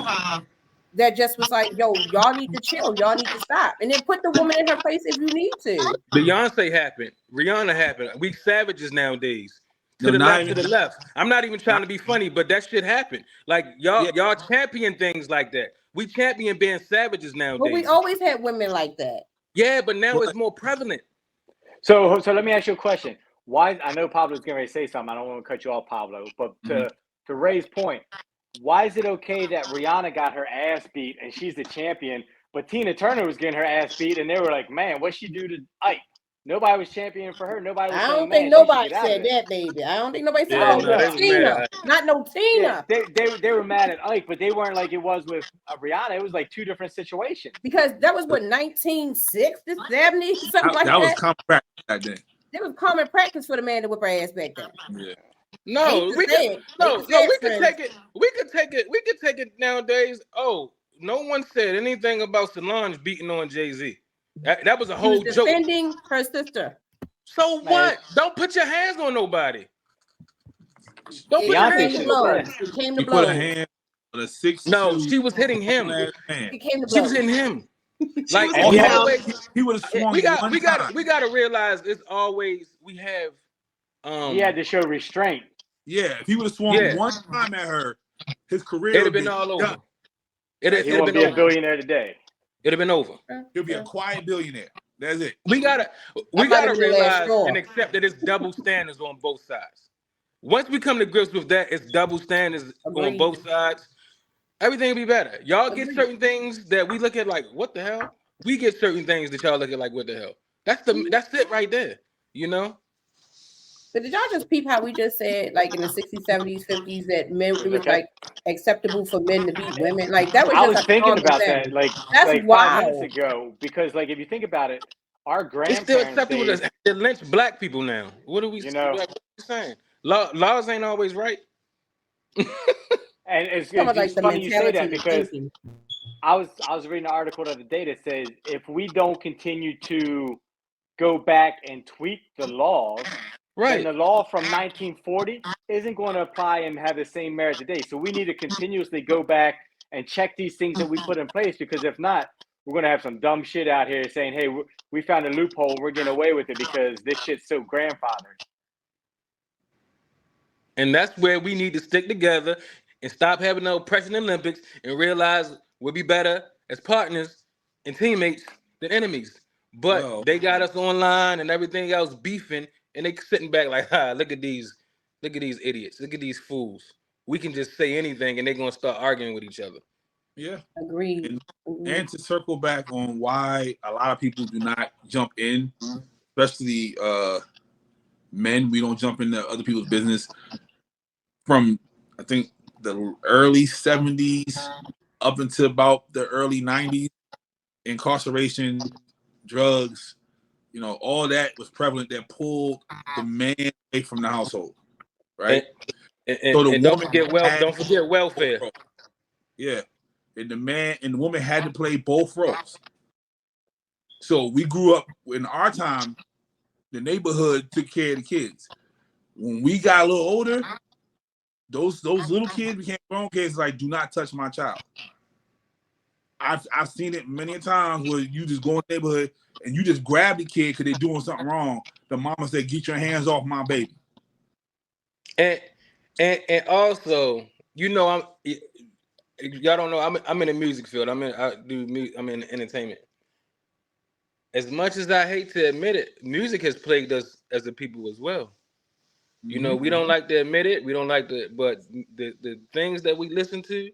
that just was like, yo, y'all need to chill. Y'all need to stop. And then put the woman in her place if you need to. Beyonce happened. Rihanna happened. We savages nowadays. To the left. I'm not even trying to be funny, but that shit happened. Like, y'all champion things like that. We champion being savages nowadays. But we always had women like that. Yeah, but now it's more prevalent. So let me ask you a question. Why? I know Pablo's getting ready to say something. I don't want to cut you off, Pablo. But to Ray's point, why is it okay that Rihanna got her ass beat and she's the champion, but Tina Turner was getting her ass beat and they were like, man, what'd she do to Ike? Nobody was championing for her. Nobody was. I don't think nobody said that, baby. I don't think nobody said, "Oh, no, Tina." Not no Tina. Yeah, they were mad at Ike, but they weren't like it was with Rihanna. It was like two different situations. Because that was what 1960s, 70s, something like that. That was common practice back then. It was common practice for the man to whip her ass back then. Yeah. No, we can take it. We could take it nowadays. Oh, no one said anything about Solange beating on Jay-Z. That was a whole joke. Defending her sister. So what? Don't put your hands on nobody. Don't put your hands on blood. You put a hand a 6'2". No, she was hitting him. Man. He came to She was blows. hitting him. She Like, was and hitting yeah, him. He would have swung we got time. we got to realize it's always we have he had to show restraint. Yeah, if he would have swung one time at her, his career it'd would have been all over. done. He It'd won't been be a over. billionaire today. It'd have been over. He'll be a quiet billionaire. That's it. We gotta might have been the last realize straw. and accept that it's double standards on both sides. Once we come to grips with that, it's double standards on Agreed. both sides. Everything will be better. Y'all get Agreed. certain things that we look at like, what the hell? We get certain things that y'all look at like, what the hell? That's it right there. You know? But did y'all just peep how we just said, like in the 60s, 70s, 50s, that men, it was like acceptable for men to beat women? Like that was I just was like thinking common about sense. that like That's 5 wild. minutes ago because like if you think about it, our It's still grandparents acceptable days, to lynch black people now. What are we You know. like, what are we saying? Laws ain't always right. and it's Some of like just the funny you say mentality that and because thinking. I was reading an article the other day that says if we don't continue to go back and tweak the laws, then the law from 1940 isn't going to apply and have the same merit today. So we need to continuously go back and check these things that we put in place because if not, we're going to have some dumb shit out here saying, hey, we found a loophole. We're getting away with it because this shit's so grandfathered. And that's where we need to stick together and stop having no oppression Olympics and realize we'll be better as partners and teammates than enemies. But they got us online and everything else beefing, and they sitting back like, look at these idiots, look at these fools. We can just say anything and they're gonna start arguing with each other. Yeah. Agreed. And to circle back on why a lot of people do not jump in, especially men, we don't jump into other people's business. From I think the early 70s up until about the early 90s, incarceration, drugs, all that was prevalent that pulled the man away from the household, right? And don't forget welfare. Yeah. And the man and the woman had to play both roles. So we grew up in our time, the neighborhood took care of the kids. When we got a little older, those little kids became grown kids. Like, do not touch my child. I've seen it many times where you just go in the neighborhood and you just grab the kid because they're doing something wrong. The mama said, "Get your hands off my baby." And also, y'all don't know. I'm in the music field. I'm in entertainment. As much as I hate to admit it, music has plagued us as a people as well. Mm-hmm. We don't like to admit it. We don't like to, but the things that we listen to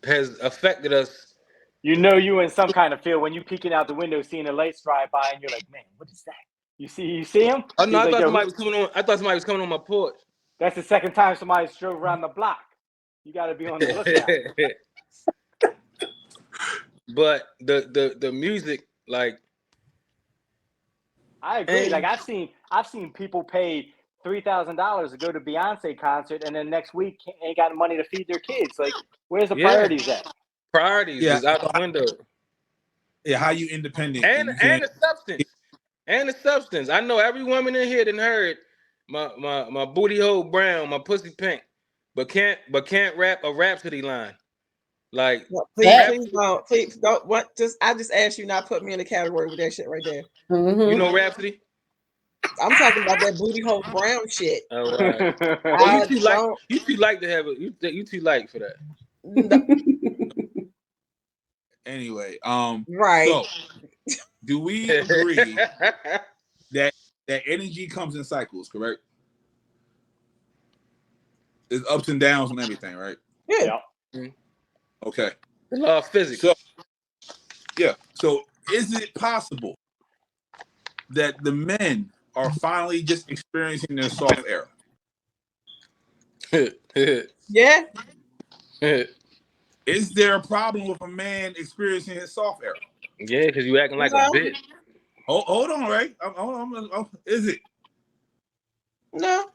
has affected us. You in some kind of field when you peeking out the window, seeing the lights drive by, and you're like, man, what is that? You see him? Oh no, I thought like, somebody was coming on. I thought somebody was coming on my porch. That's the second time somebody drove around the block. You got to be on the lookout. But the music, like, I agree. Like I've seen people pay $3,000 to go to Beyonce concert, and then next week ain't got money to feed their kids. Like, where's the priorities at? Priorities is out the window. Yeah, how you independent and the substance. I know every woman in here done heard my booty hole brown, my pussy pink, but can't rap a Rhapsody line. Like, please don't. What? I just asked you not put me in the category with that shit right there. Mm-hmm. You know Rhapsody? I'm talking about that booty hole brown shit. Oh, right. Well, you too like to have it. You too like for that. No. Anyway, right. So, do we agree that energy comes in cycles? Correct. There's ups and downs on everything, right? Yeah. Okay. The law of physics. So, yeah. So, is it possible that the men are finally just experiencing their soft era? Yeah. Is there a problem with a man experiencing his soft era? Yeah, because you acting like a bitch. Hold on, right? Is it? No,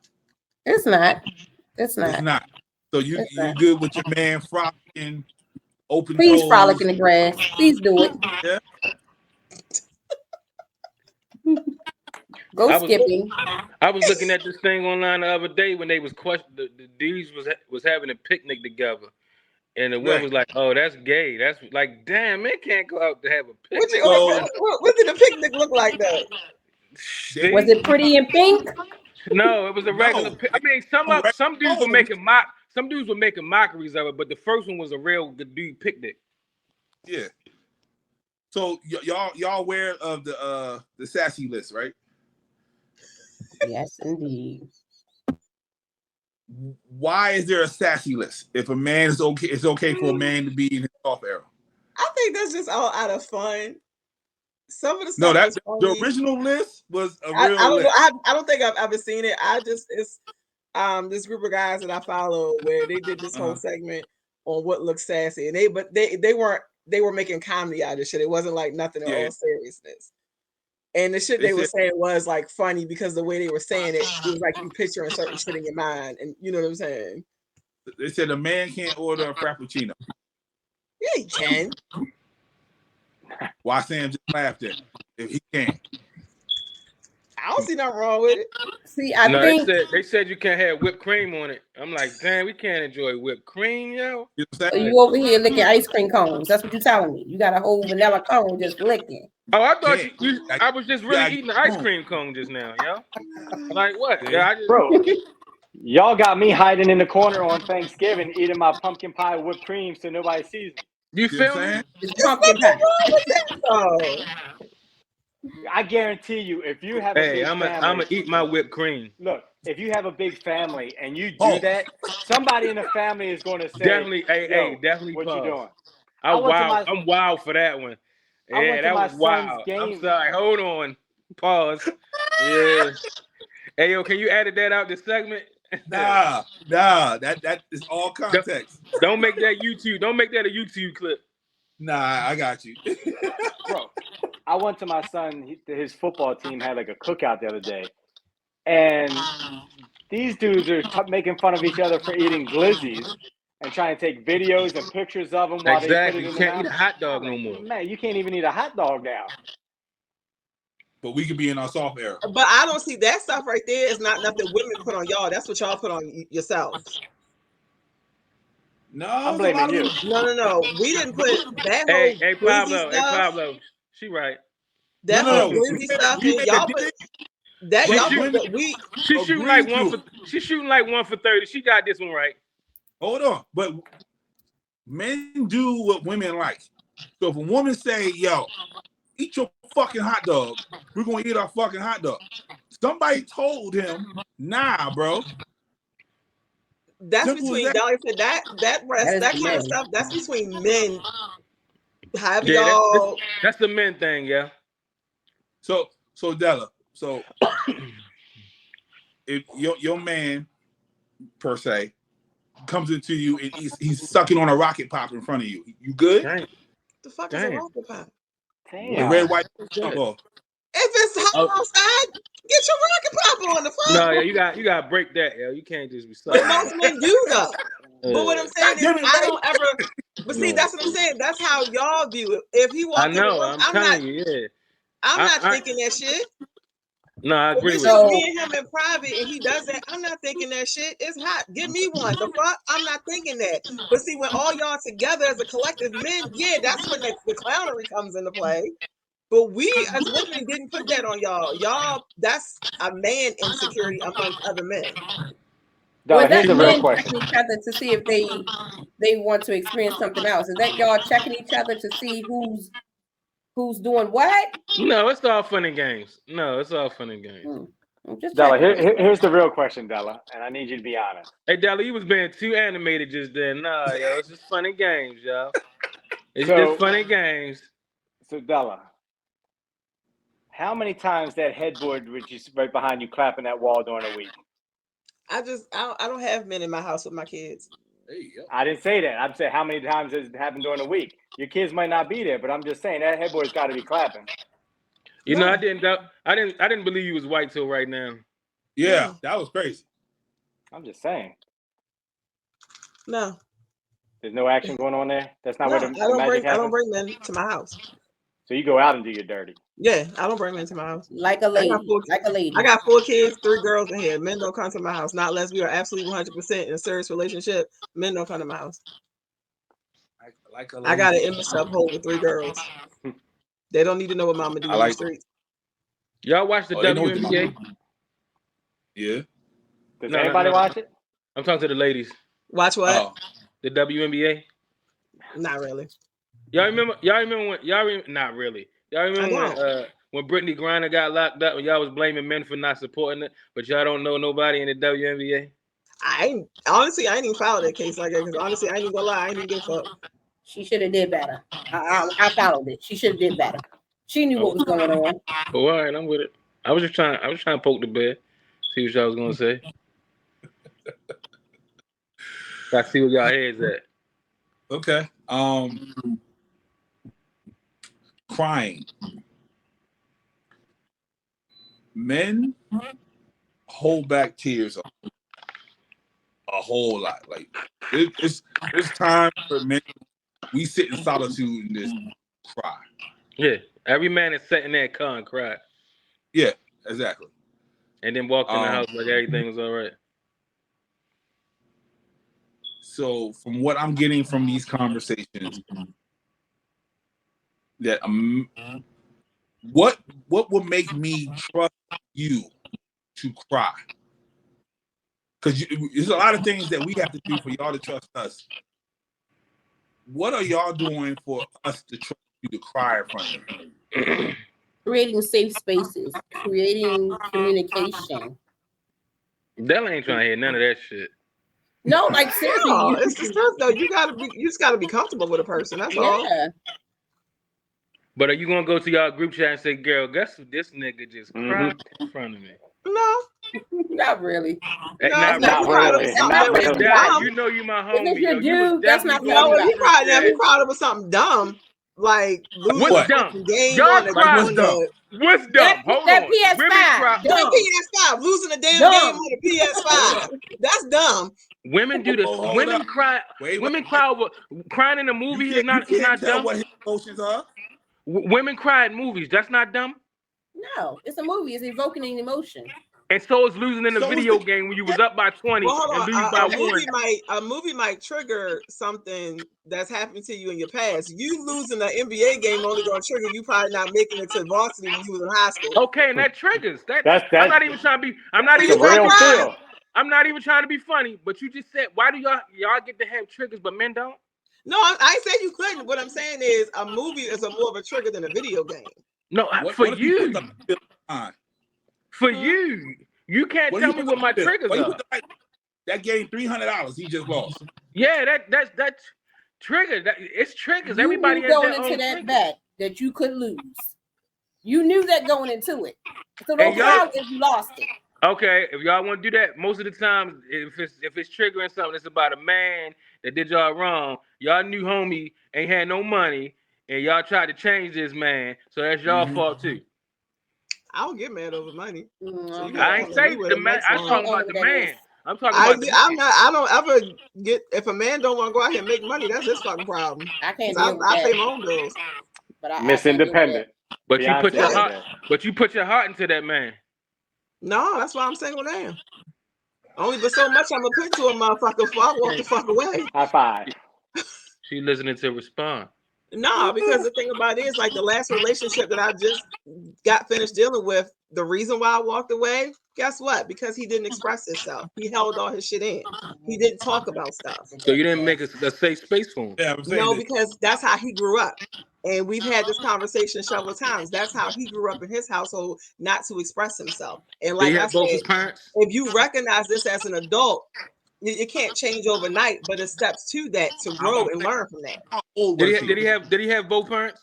it's not. It's not. It's not. So you good with your man frolicking, open Please toes? frolic in the grass. Please do it. Yeah. Go I was Skippy. I was looking at this thing online the other day when they was the dudes was having a picnic together, and the woman Right. was like, "Oh, that's gay." That's like, damn, man can't go out to have a What picnic So- together. what did the picnic look like though? See? Was it pretty in pink? No, it was a regular. No. I mean, some dudes were making mockeries of it, but the first one was a real good dude picnic. Yeah. So y'all aware of the sassy list, right? Yes, indeed. Why is there a sassy list? If a man is okay, it's okay for a man to be in his soft era. I think that's just all out of fun. Some of the No, stuff was the funny. original list was a I real don't list. know. I don't think I've ever seen it. It's this group of guys that I follow where they did this whole segment on what looks sassy, and they were making comedy out of this shit. It wasn't like nothing in all seriousness. And the shit they were saying was like funny because the way they were saying it was like you picturing certain shit in your mind, and you know what I'm saying. They said a man can't order a frappuccino. Yeah, he can. Why Sam just laughed at him if he can? I don't see nothing wrong with it. See, I think they said you can't have whipped cream on it. I'm like, damn, we can't enjoy whipped cream, yo. You know what I'm saying? you over here licking ice cream cones. That's what you're telling me. You got a whole vanilla cone just licking. Oh, I thought Yeah. I was just really eating an ice cream cone just now, yo. Like what? Yeah. Bro, y'all got me hiding in the corner on Thanksgiving eating my pumpkin pie whipped cream so nobody sees me. You See what I'm feel me? saying? It's pumpkin pie. Oh, I guarantee you, if you have a Hey, big I'm family, gonna eat my whipped cream. look, if you have a big family and you do that, somebody in the family is going to say, Definitely, Yo, definitely. what pause. you doing? I'm wild for that one. I Yeah, went to that my was son's wild. game. I'm sorry. Hold on. Pause. Yeah. Hey, yo, can you edit that out this segment? Nah. That is all context. Don't make that YouTube. Don't make that a YouTube clip. Nah, I got you. Bro, I went to my son, his football team had like a cookout the other day. And these dudes are making fun of each other for eating glizzies and trying to take videos and pictures of them while they put it in You their can't mouth. eat a hot dog no more. Man, you can't even eat a hot dog now. But we could be in our soft era. but I don't see that stuff right there. Is not nothing women put on y'all. That's what y'all put on yourselves. No, I'm blaming you. No. We didn't put that whole Hey, glizzy stuff. Pablo. She right. That No. whole glizzy stuff. And y'all put that. But Y'all women- put we. She's shooting like she's shooting like 1 for 30. She got this one right. Hold on. But men do what women like. So if a woman say, yo, eat your fucking hot dog, we're gonna eat our fucking hot dog. Somebody told him, nah, bro. That's Simple as between that. Dolly said that kind men. of stuff. That's between men. However Yeah, y'all. that's the men thing, yeah. So Della, so if your man per se comes into you and he's sucking on a rocket pop in front of you, you good? Dang. The fuck is a rocket pop? The Damn. red, white, oh. If it's hot outside, get your rocket pop on the fuck. No, yeah, you gotta break that, yo. You can't just be But sucking. most men do though. But what I'm saying is, I don't ever. But see, No. that's what I'm saying. That's how y'all view it. If he walked I in the know. room, I'm telling you, yeah. I'm not thinking that shit. No, I agree If with it's you. me and him in private and he does that, I'm not thinking that shit. It's hot. Give me one. The fuck? I'm not thinking that. But see, when all y'all together as a collective men, yeah, that's when the clownery comes into play. But we as women didn't put that on y'all. Y'all, that's a man insecurity amongst other men. Dog, Well, here's that's the real men question. checking each other to see if they want to experience something else. Is that y'all checking each other to see who's doing what? No, it's all fun and games. It's all fun and games. I'm just Della, checking. here's the real question, Della, and I need you to be honest. Hey, Dalla, you was being too animated just then. Nah, yo, it's just fun and games, y'all. It's So- just fun and games. So, Della, how many times that headboard which is right behind you clapping that wall during a week? I don't have men in my house with my kids. There you go. I didn't say that. I'm saying how many times has it happened during a week? Your kids might not be there, but I'm just saying that headboard's got to be clapping. You know, I didn't believe you was white till right now. Yeah, that was crazy. I'm just saying. No. There's no action going on there. That's not No, where the I don't magic bring happens. men to my house. So you go out and do your dirty. Yeah, I don't bring men to my house. Like a lady. Like a lady. I got 4 kids, 3 girls in here. Men don't come to my house. Not unless we are absolutely 100% in a serious relationship. Men don't come to my house. Like a I got an lady. image uphold with 3 girls. They don't need to know what mama do in the streets. Y'all watch the they know what WNBA? Yeah. Does anybody watch it? I'm talking to the ladies. Watch what? Oh. The WNBA? Not really. Y'all remember when not really. Y'all remember when Brittany Griner got locked up and y'all was blaming men for not supporting it, but y'all don't know nobody in the WNBA? I ain't even filed that case like that because honestly, I ain't even gonna lie, I ain't even give a fuck. She should have did better. I followed it. She should have did better. She knew what was going on. Oh, all right, I'm with it. I was trying to poke the bear, see what y'all was gonna say. I see what y'all heads at. Okay. Crying. Men hold back tears a whole lot. Like it's time for men. We sit in solitude and just cry. Yeah, every man is sitting there and cry. Yeah, exactly. And then walk in the house like everything was all right. So from what I'm getting from these conversations, that what would make me trust you to cry? Because there's a lot of things that we have to do for y'all to trust us. What are y'all doing for us to trust you to cry in front of you? Creating safe spaces, creating communication. Della ain't trying to hear none of that shit. No, like seriously, No, it's the stuff though. You just gotta be comfortable with a person. That's all. But are you gonna go to y'all group chat and say, "Girl, guess what? This nigga just cried in front of me"? No, not really. Not really. Not really. Dad, you know you my homie. If it's your dude, that's not no. If you cried over something dumb, like losing what's a dumb? game Y'all on cry. What's dumb? What's dumb? Hold that on. PS5. PS5, losing a damn game on a PS5. That's dumb. Women do this. Women cry. Women cry over crying in a movie is not dumb. What his emotions are. Women cry at movies. That's not dumb. No, it's a movie. It's evoking an emotion. And so is losing in a video game when you was up by 20 and lose by 1. A movie might trigger something that's happened to you in your past. You losing an NBA game only gonna trigger you probably not making it to varsity when you was in high school. Okay, and that triggers. I'm not even trying to be. I'm not even trying to be funny. But you just said, why do y'all get to have triggers, but men don't? No, I said you couldn't. What I'm saying is a movie is more of a trigger than a video game. No, for you. For you, you can't tell me what my triggers are. That game $300 he just lost. Yeah, that's trigger. It's triggers. You Everybody knew has going their into own that triggers. bet that you could lose. You knew that going into it. So don't cry if you lost it. Okay, if y'all want to do that, most of the time, if it's triggering something, it's about a man that did y'all wrong. Y'all knew homie ain't had no money, and y'all tried to change this man, so that's y'all fault too. I don't get mad over money. So I ain't say the man. I'm talking about the man. I'm talking about the man. I don't ever get if a man don't want to go out here and make money. That's his fucking problem. I can't. I pay my own bills. But Miss Independent. But you put your heart into that man. No, that's why I'm single now. Only but so much I'm gonna put to a motherfucker before I walk the fuck away. High five. She listening to respond. No, because the thing about it is like the last relationship that I just got finished dealing with, the reason why I walked away, guess what? Because he didn't express himself. He held all his shit in. He didn't talk about stuff. So you didn't make a safe space for him? Yeah, no, because that's how he grew up. And we've had this conversation several times. That's how he grew up in his household, not to express himself. And like I said, if you recognize this as an adult, it can't change overnight, but it steps to that to grow and learn from that. Did he have both parents?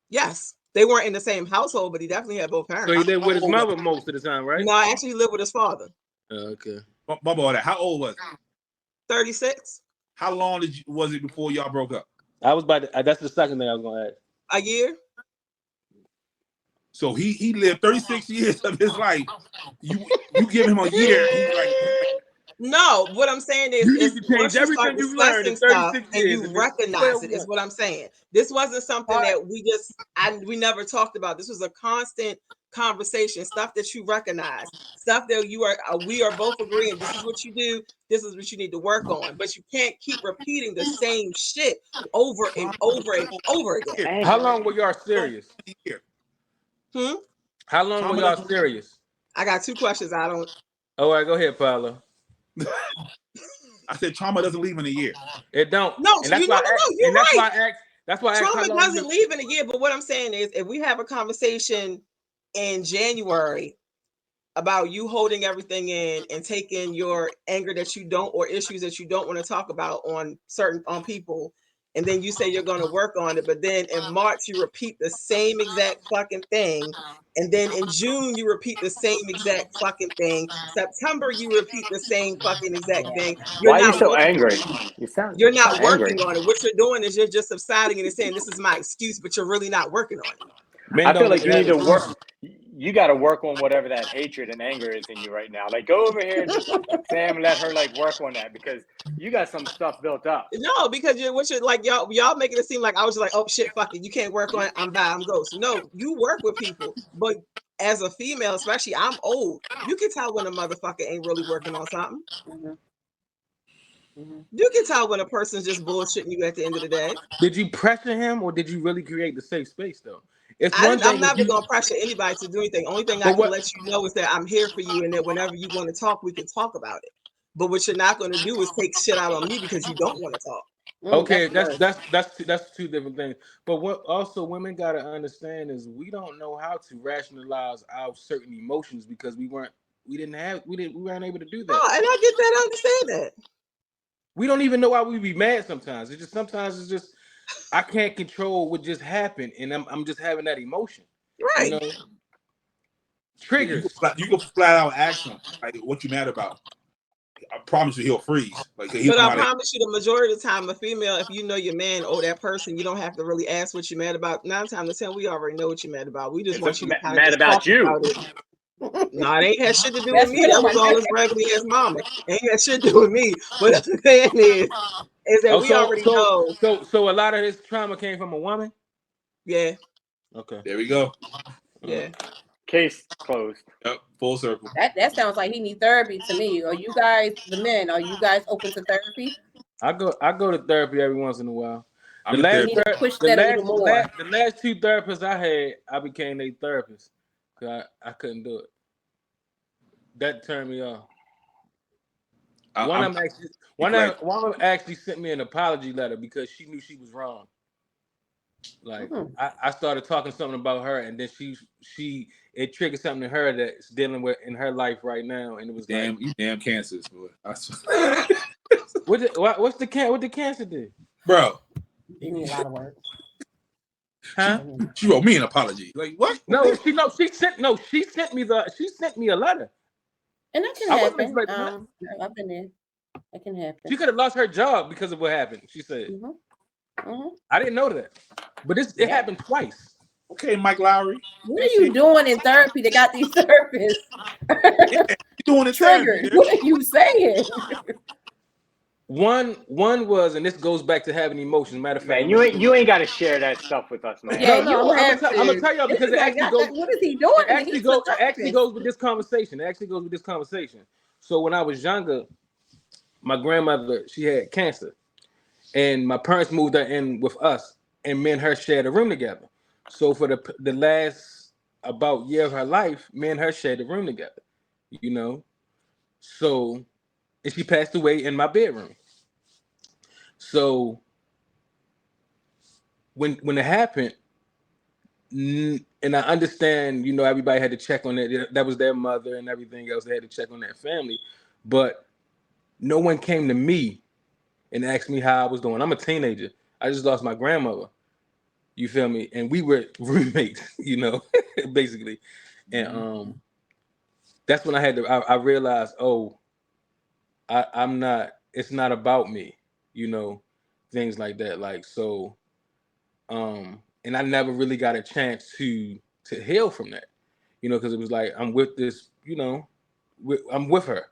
Yes. They weren't in the same household, but he definitely had both parents. So he lived with his mother most of the time, right? No, I actually lived with his father. Okay. How old was he? 36. How long was it before y'all broke up? That's the second thing I was gonna ask. A year. So he lived 36 years of his life. You give him a year, he's like, No, what I'm saying is, You need to change once you start everything you've learned in discussing stuff 36 and years you and just recognize 12 it, is months. what I'm saying. This wasn't something Right. that we never talked about. This was a constant conversation, stuff that you recognize, stuff that we are both agreeing. This is what you do. This is what you need to work on. But you can't keep repeating the same shit over and over and over again. And How long were y'all serious? Hmm? How long were y'all serious? I got 2 questions. I don't. All right, go ahead, Paolo. I said trauma doesn't leave in a year. It don't. No, And that's why I asked, you're and that's right. why I asked. That's why I asked Trauma how long doesn't leave in a year. But what I'm saying is, if we have a conversation in January about you holding everything in and taking your anger that you don't, or issues that you don't want to talk about on people, and then you say you're going to work on it, but then in March you repeat the same exact fucking thing, and then in June you repeat the same exact fucking thing, September you repeat the same fucking exact thing. why are you so angry? You sound You're not angry. working on it. What you're doing is you're just subsiding it and saying this is my excuse, but you're really not working on it. Men I don't feel like really you have need to work. excuses. You got to work on whatever that hatred and anger is in you right now. Like, go over here and just Sam, let her like work on that, because you got some stuff built up. No, because you're like y'all making it seem like I was just like, oh shit, fuck it, you can't work on it. I'm bad, I'm ghost. No, you work with people, but as a female, especially, I'm old. You can tell when a motherfucker ain't really working on something. You can tell when a person's just bullshitting you at the end of the day. Did you pressure him, or did you really create the safe space though? It's one thing. I'm never gonna pressure anybody to do anything. Only thing I can let you know is that I'm here for you, and that whenever you want to talk, we can talk about it. But what you're not gonna do is take shit out on me because you don't want to talk. Okay, that's two different things. But what also women gotta understand is we don't know how to rationalize our certain emotions because we weren't able to do that. Oh, and I get that, I understand that. We don't even know why we be mad sometimes. Sometimes it's just I can't control what just happened, and I'm just having that emotion. Right. You know? Triggers. You can flat out ask him like what you mad about. I promise you he'll freeze. Like but I promise you, the majority of the time, a female, if you know your man or that person, you don't have to really ask what you're mad about. 9 times out of 10, we already know what you're mad about. We just want you to kind of mad about you. About it. No, it ain't had shit to do with me. That was all this raggedy ass mama. It ain't had shit to do with me. But what I'm saying is that we already know. So a lot of his trauma came from a woman? Yeah. Okay. There we go. Yeah. Case closed. Yep. Full circle. That sounds like he needs therapy to me. Are you guys, the men, are you guys open to therapy? I go to therapy every once in a while. The last 2 therapists I had, I became a therapist because I couldn't do it. That turned me off. One of them actually sent me an apology letter because she knew she was wrong. Like I started talking something about her, and then it triggered something in her that's dealing with in her life right now, and it was damn cancers, boy. What the cancer did, bro? Give me a lot of work. Huh? She wrote me an apology. Like what? She sent me a letter. And that can happen. I've been there. That can happen. She could have lost her job because of what happened. She said. I didn't know that, but it happened twice. Okay, Mike Lowry. What are you doing in therapy? They got these therapists. Doing it triggered. What are you saying? One was, and this goes back to having emotions. Matter of fact, man, you ain't got to share that stuff with us, man. Yeah, I'm gonna tell y'all because it actually goes. What is he doing? It actually goes with this conversation. So when I was younger, my grandmother, she had cancer, and my parents moved her in with us, and me and her shared a room together. So for the last about year of her life, me and her shared a room together. You know, so. And she passed away in my bedroom. So when it happened, and I understand, everybody had to check on that. That was their mother and everything else. They had to check on their family. But no one came to me and asked me how I was doing. I'm a teenager. I just lost my grandmother. You feel me? And we were roommates, basically. And that's when I realized, I'm not, it's not about me, things like that. Like, so, and I never really got a chance to heal from that, because it was like, I'm with this, I'm with her.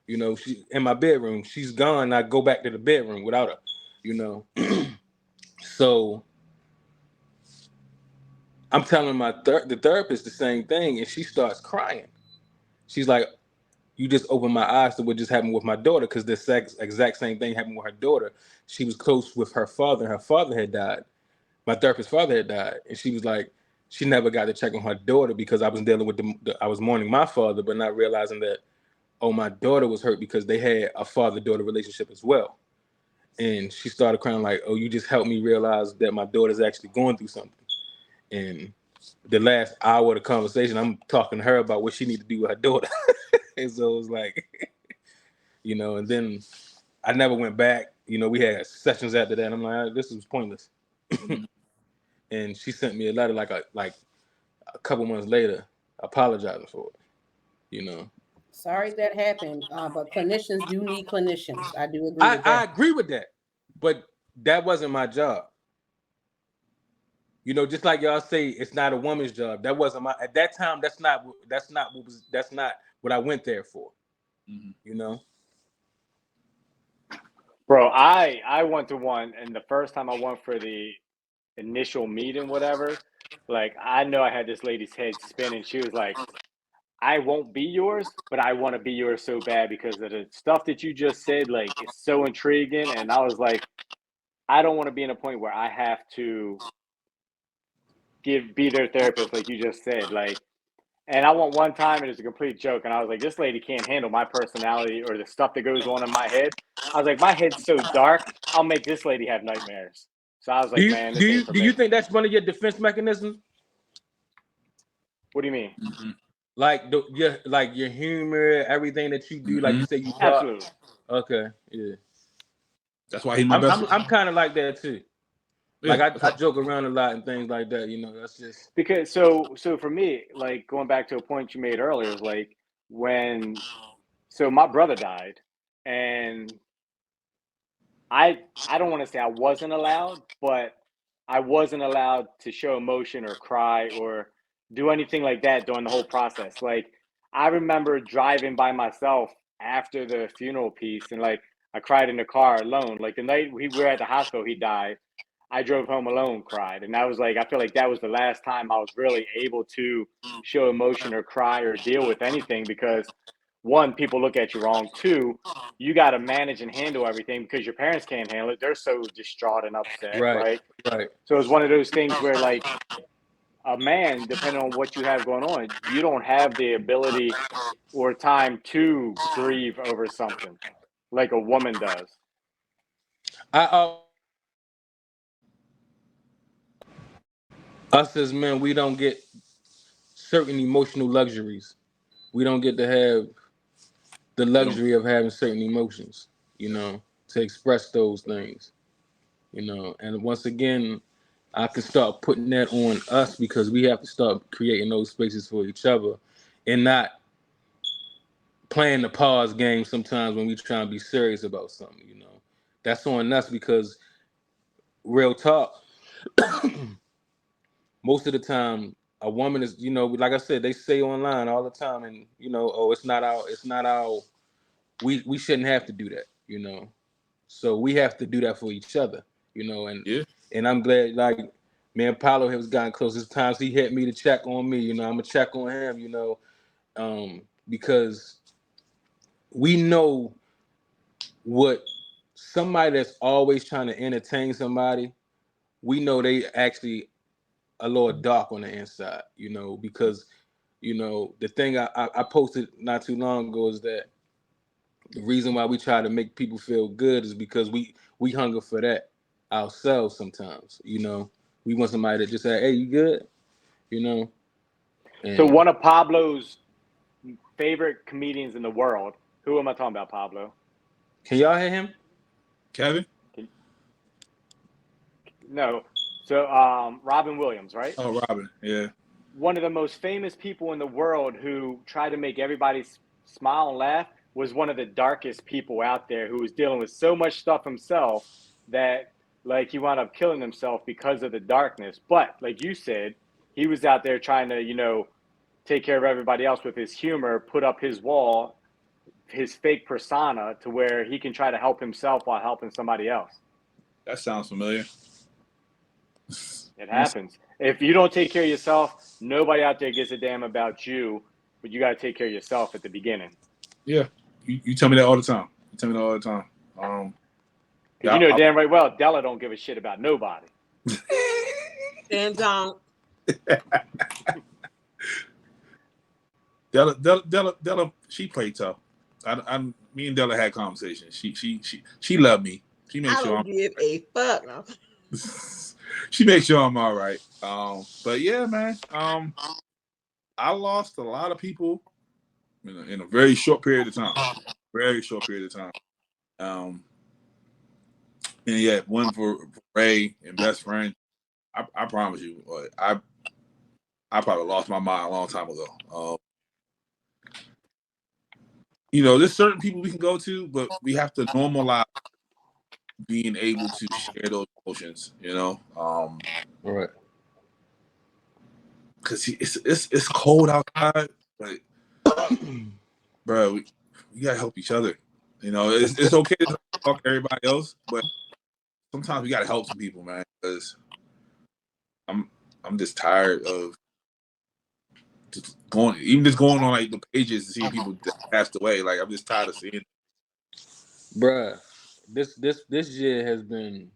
You know, she in my bedroom. She's gone. I go back to the bedroom without her. You know, so I'm telling the therapist the same thing, and she starts crying. She's like, "You just opened my eyes to what just happened with my daughter, because the exact same thing happened with her daughter. She was close with her father. Her father had died. My therapist's father had died, and she was like, she never got to check on her daughter because I was dealing with I was mourning my father, but not realizing that, oh, my daughter was hurt because they had a father-daughter relationship as well. And she started crying like, oh, you just helped me realize that my daughter's actually going through something. And the last hour of the conversation, I'm talking to her about what she need to do with her daughter. And so it was like, you know, and then I never went back. You know, we had sessions after that. And I'm like, this was pointless. And she sent me a letter like a couple months later, apologizing for it. You know, Sorry that happened, but clinicians do need clinicians. I do agree with I that. agree with that, but that wasn't my job. You know, just like y'all say, it's not a woman's job. That wasn't my at that time. That's not what I went there for. Mm-hmm. You know, Bro, I went to one, and the first time I went for the initial meeting, whatever, like I know I had this lady's head spinning. She was like, I won't be yours, but I want to be yours so bad because of the stuff that you just said. Like, it's so intriguing. And I was like, I don't want to be in a point where I have to be their therapist, like you just said. Like, and I went one time, and it's a complete joke. And I was like, this lady can't handle my personality or the stuff that goes on in my head. I was like, my head's so dark, I'll make this lady have nightmares. So I was do like, you man, do this you ain't for do you me. think that's one of your defense mechanisms? What do you mean? Mm-hmm. Like your humor, everything that you do, like Mm-hmm. you say you talk. Absolutely. Okay, yeah. That's why he's my best friend. I'm kind of like that too. Yeah, Like I joke around a lot and things like that. You know, that's just Because so for me, like going back to a point you made earlier, is like when so my brother died, and I don't want to say I wasn't allowed, but I wasn't allowed to show emotion or cry or do anything like that during the whole process. Like I remember driving by myself after the funeral piece, and like I cried in the car alone. Like the night we were at the hospital, he died. I drove home alone, cried, and that was like I feel like that was the last time I was really able to show emotion or cry or deal with anything because one, people look at you wrong. Two, you got to manage and handle everything because your parents can't handle it. They're so distraught and upset, right, right? right. So it's one of those things where, like, a man, depending on what you have going on, you don't have the ability or time to grieve over something like a woman does. I Us as men, we don't get certain emotional luxuries. We don't get to have the we don't. luxury of having certain emotions, you know, to express those things, you know. And once again, I can start putting that on us because we have to start creating those spaces for each other and not playing the pause game sometimes when we try and be serious about something, you know. That's on us because real talk, most of the time a woman is, you know, like I said, they say online all the time, and you know, oh, it's not our we shouldn't have to do that, you know. So we have to do that for each other, you know, Yeah. and I'm glad like me and Paulo has gotten close. There's times he hit me to check on me, you know, I'm gonna check on him, you know, because we know what somebody that's always trying to entertain somebody, we know they actually a little dark on the inside, you know, because you know the thing I posted not too long ago is that the reason why we try to make people feel good is because we hunger for that ourselves sometimes, you know. We want somebody to just say, hey, you good, you know. So, And one of Pablo's favorite comedians in the world, who am I talking about, Pablo? can y'all hear him? Kevin? No. So, Robin Williams, right? Oh, Robin. Yeah. One of the most famous people in the world who tried to make everybody smile and laugh was one of the darkest people out there who was dealing with so much stuff himself that like he wound up killing himself because of the darkness. But like you said, he was out there trying to, take care of everybody else with his humor, put up his wall, his fake persona to where he can try to help himself while helping somebody else. That sounds familiar. It happens. If you don't take care of yourself, nobody out there gives a damn about you, but you got to take care of yourself at the beginning. Yeah, you tell me that all the time. You tell me that all the time. Because you know damn right well, Della don't give a shit about nobody. And don't. Della, she played tough. Me and Della had conversations. She loved me. She makes I sure don't give a fuck. No. she makes sure I'm all right. But yeah, man. I lost a lot of people in a very short period of time. Very short period of time. And yeah, one for Ray and best friend. I promise you, I probably lost my mind a long time ago. There's certain people we can go to, but we have to normalize being able to share those emotions. Right. Because it's cold outside, but bro, we gotta help each other. It's okay to fuck everybody else, but sometimes we gotta help some people, man. Because I'm just tired of just going on like the pages and seeing people that passed away. Like I'm just tired of seeing it. Bruh, this year has been.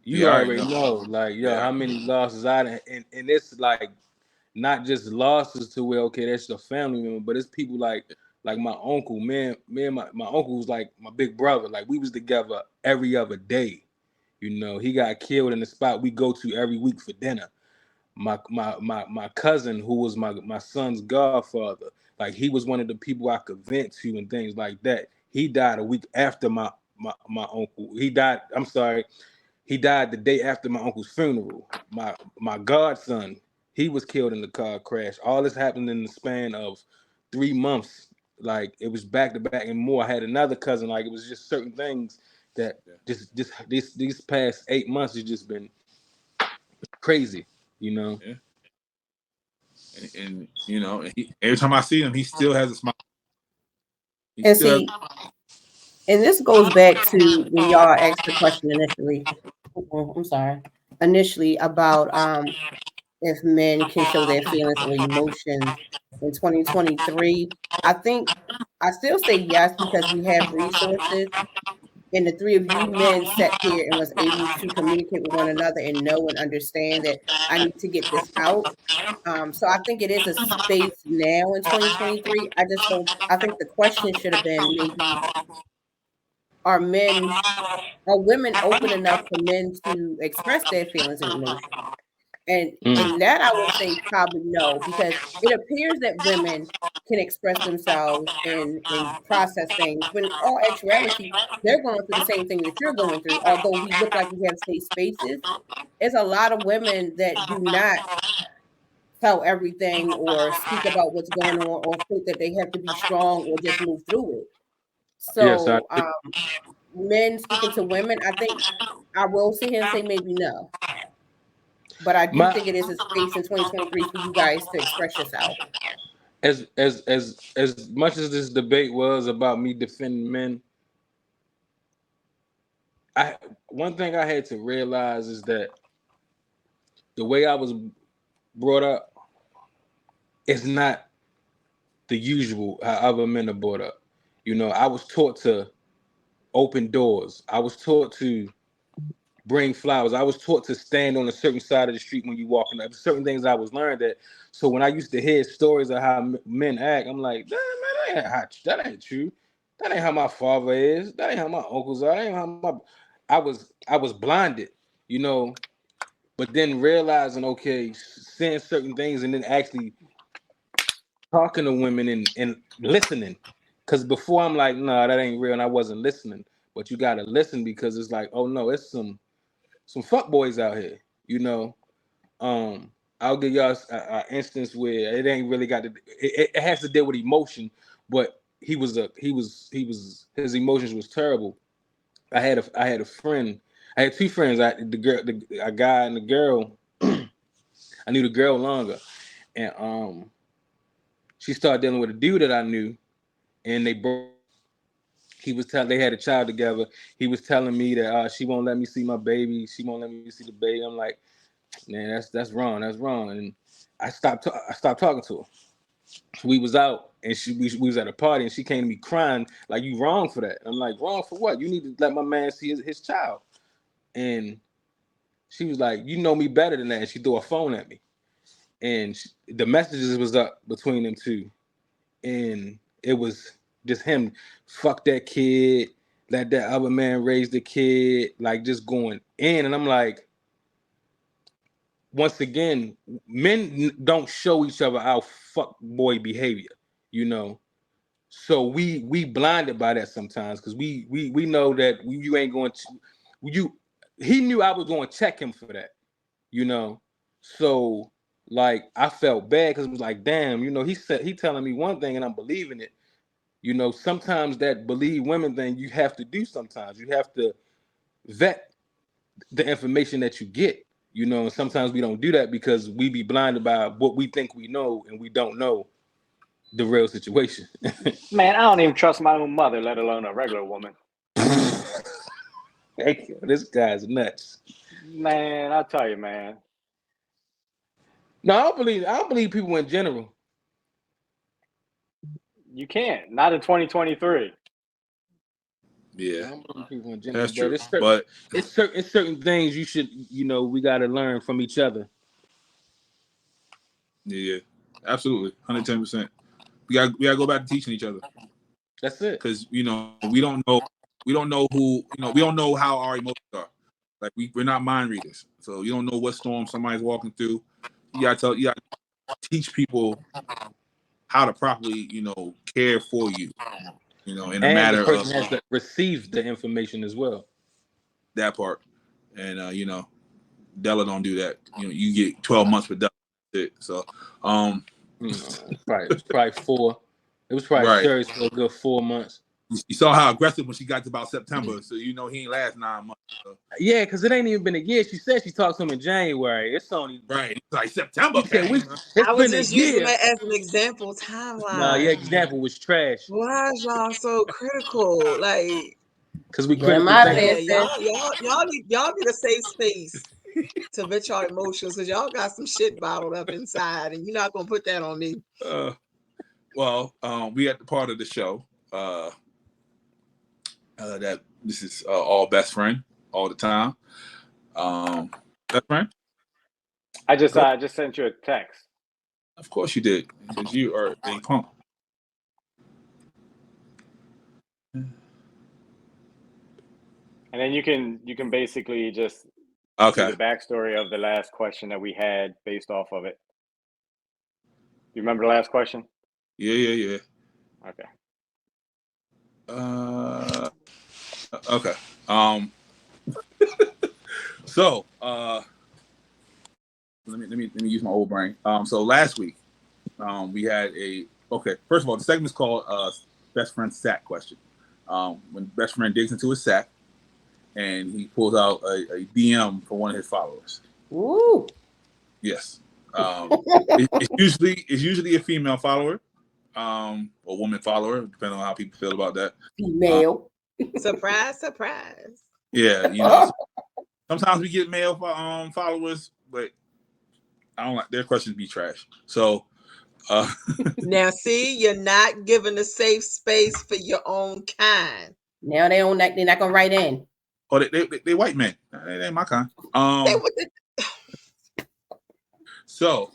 You Yeah, I already know, like, how many losses and it's like not just losses to where okay, that's your family member, but it's people like my uncle, man, my uncle was like my big brother. Like we was together every other day. He got killed in the spot we go to every week for dinner. My cousin, who was my son's godfather, like he was one of the people I could vent to and things like that. He died a week after my uncle. He died. I'm sorry. He died the day after my uncle's funeral. My godson, he was killed in the car crash. All this happened in the span of 3 months. Like it was back to back and more. I had another cousin. Like it was just certain things that these past 8 months has just been crazy. Yeah. And every time I see him, he still has a smile. And see, and this goes back to when y'all asked the question initially. I'm sorry. Initially about if men can show their feelings or emotions in 2023. I still say yes because we have resources. And the three of you men sat here and was able to communicate with one another and know and understand that I need to get this out. So I think it is a space now in 2023. I think the question should have been maybe are women open enough for men to express their feelings and emotions? And in that I would say probably no, because it appears that women can express themselves and process things when in all actuality they're going through the same thing that you're going through. Although we look like we have safe spaces, there's a lot of women that do not tell everything or speak about what's going on or think that they have to be strong or just move through it. Yes, So men speaking to women, I think I will sit here and say maybe no. But I do think it is a space in 2023 for you guys to express yourself. As much as this debate was about me defending men, one thing I had to realize is that the way I was brought up is not the usual how other men are brought up. I was taught to open doors. I was taught to bring flowers. I was taught to stand on a certain side of the street when you walking up. Certain things I was learned that. So when I used to hear stories of how men act, I'm like, man, that ain't true. That ain't how my father is. That ain't how my uncles are. That ain't how I was blinded, but then realizing, okay, saying certain things and then actually talking to women and listening. Because before I'm like, no, that ain't real, and I wasn't listening. But you gotta listen because it's like, oh no, it's some fuck boys out here, I'll give y'all an instance where it ain't really got to. It has to deal with emotion, but his emotions was terrible. I had a friend. I had two friends. A guy and the girl. I knew the girl longer, and she started dealing with a dude that I knew, and they broke. They had a child together. He was telling me that she won't let me see my baby. She won't let me see the baby. I'm like, man, that's wrong. That's wrong. And I stopped talking to her. We was out and we was at a party and she came to me crying like, you wrong for that. I'm like, wrong for what? You need to let my man see his child. And she was like, you know me better than that. And she threw a phone at me. And the messages was up between them two. And it was just him, fuck that kid, let that other man raise the kid, like just going in. And I'm like, once again, men don't show each other our fuck boy behavior, you know. So we blinded by that sometimes because we know that you ain't going to he knew I was going to check him for that, you know. So like I felt bad because it was like, damn, you know, he telling me one thing and I'm believing it. You know, sometimes that believe women thing you have to do sometimes. You have to vet the information that you get, you know, and sometimes we don't do that because we be blinded by what we think we know and we don't know the real situation. Man, I don't even trust my own mother, let alone a regular woman. This guy's nuts. Man, I tell you, man. No, I don't believe people in general. You can't. Not in 2023. Yeah, I don't believe people in general. that's true. It's certain things you should, you know, we got to learn from each other. Yeah, absolutely, 110%. We got to go back to teaching each other. That's it. Because we don't know who, we don't know how our emotions are. Like we're not mind readers, so you don't know what storm somebody's walking through. You gotta teach people how to properly, care for you. In a And matter the person of has to receive the information as well. that part. And Della don't do that. You get 12 months for Della. So probably 4. It was probably right. serious for a good 4 months. You saw how aggressive when she got to about September, so he ain't last 9 months. So. Yeah, because it ain't even been a year. She said she talked to him in January. It's only right. It's like September. I was just using that as an example timeline. No, your example was trash. Why is y'all so critical? Like, because we critical. Y'all need a safe space to vent y'all emotions because y'all got some shit bottled up inside, and you're not gonna put that on me. Well, we at the part of the show. That this is all best friend all the time. Best friend. I just sent you a text. Of course you did, because you are a punk. And then you can basically just see the backstory of the last question that we had based off of it. You remember the last question? Yeah. Okay. Okay. So let me use my old brain. So last week, we had first of all, the segment is called Best Friend Sack Question. When best friend digs into his sack and he pulls out a DM for one of his followers. Ooh. Yes. It's usually a female follower, or woman follower, depending on how people feel about that. Female. Surprise. Yeah, sometimes we get male followers, but I don't like their questions be trash. So now see, you're not giving a safe space for your own kind. Now they're not gonna write in. Oh, they white men. They ain't my kind. So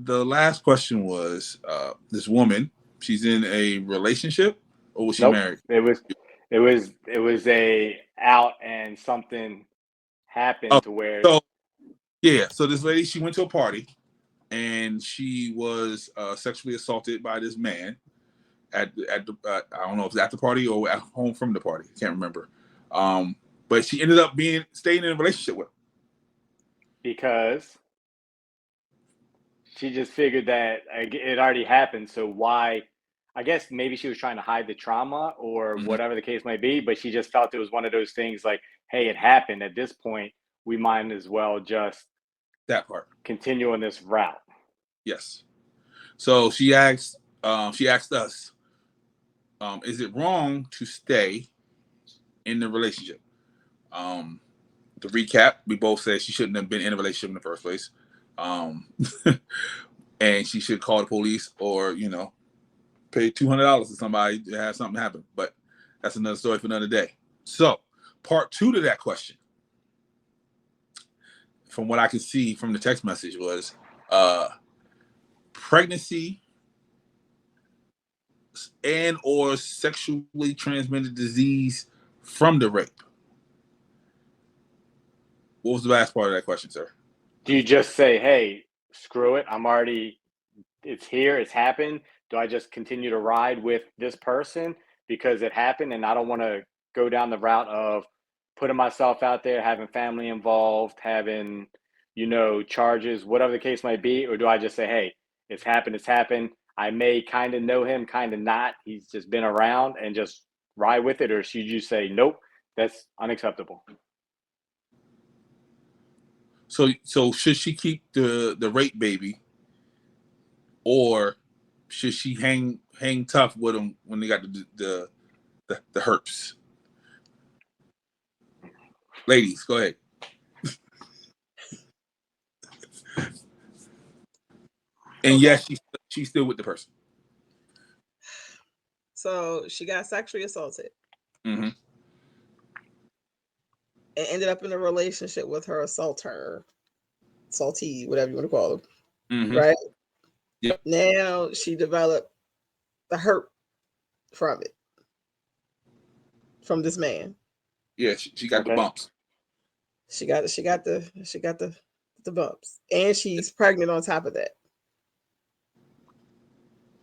the last question was this woman. She's in a relationship, or was she married? It was a out and something happened to where. So this lady, she went to a party and she was sexually assaulted by this man at the I don't know if it was at the party or at home from the party. I can't remember. But she ended up staying in a relationship with him. Because she just figured that it already happened. So why? I guess maybe she was trying to hide the trauma or whatever the case might be, but she just felt it was one of those things like, hey, it happened. At this point, we might as well just that part continue on this route. Yes. So she asked She asked us, is it wrong to stay in the relationship? To recap, we both said she shouldn't have been in a relationship in the first place. And she should call the police or, pay $200 to somebody to have something happen. But that's another story for another day. So, part 2 to that question, from what I can see from the text message, was pregnancy and or sexually transmitted disease from the rape. What was the last part of that question, sir? Do you just say, hey, screw it, it's here, it's happened? Do I just continue to ride with this person because it happened and I don't want to go down the route of putting myself out there, having family involved, having, charges, whatever the case might be? Or do I just say, hey, it's happened. I may kind of know him, kind of not. He's just been around, and just ride with it? Or should you say, nope, that's unacceptable? So should she keep the rape baby, or should she hang tough with them when they got the herpes? Ladies, go ahead. And yes, she's still with the person. So she got sexually assaulted. Mm-hmm. And ended up in a relationship with her assaultee, whatever you want to call him. Mm-hmm. Right? Yep. Now she developed the hurt from it. From this man. Yeah, she got the bumps. She got the bumps. And she's pregnant on top of that.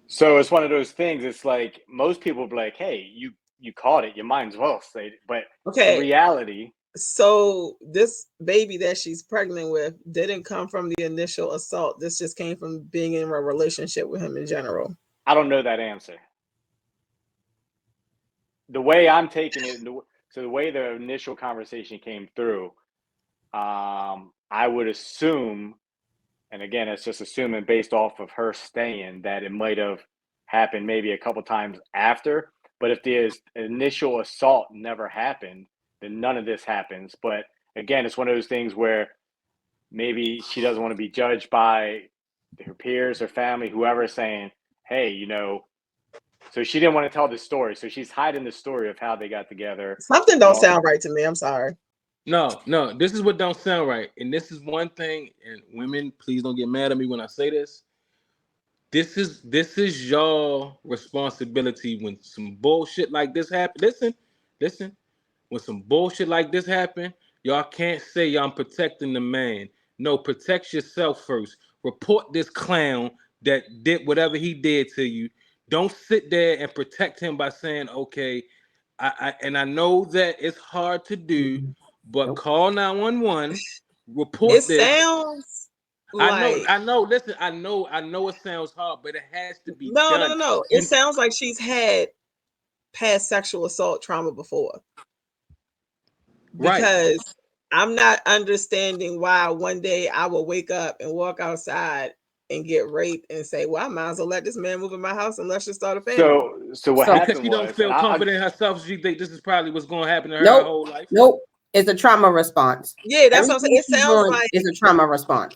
So it's one of those things. It's like most people be like, hey, you caught it. You might as well say it. But in reality. So this baby that she's pregnant with didn't come from the initial assault. This just came from being in a relationship with him in general. I don't know that answer. The way I'm taking it, so the way the initial conversation came through, I would assume, and again, it's just assuming based off of her staying, that it might have happened maybe a couple times after. But if the initial assault never happened, then none of this happens. But again, it's one of those things where maybe she doesn't want to be judged by her peers, her family, whoever, saying, hey, so she didn't want to tell the story. So she's hiding the story of how they got together. Something don't sound right to me. I'm sorry. No, this is what don't sound right. And this is one thing, and women, please don't get mad at me when I say this. This is y'all responsibility when some bullshit like this happen. Listen. When some bullshit like this happen, y'all can't say y'all protecting the man. No, protect yourself first. Report this clown that did whatever he did to you. Don't sit there and protect him by saying, okay, I know that it's hard to do, but call 911, report this. Sounds like I know. Listen, I know it sounds hard, but it has to be done. No. It sounds like she's had past sexual assault trauma before. Because I'm not understanding why one day I will wake up and walk outside and get raped and say, well, I might as well let this man move in my house and let's just start a family. So what happened because she don't feel confident in herself, she think this is probably what's going to happen to her, her whole life. Nope. It's a trauma response. Yeah, that's what I'm saying. It sounds like it's a trauma response.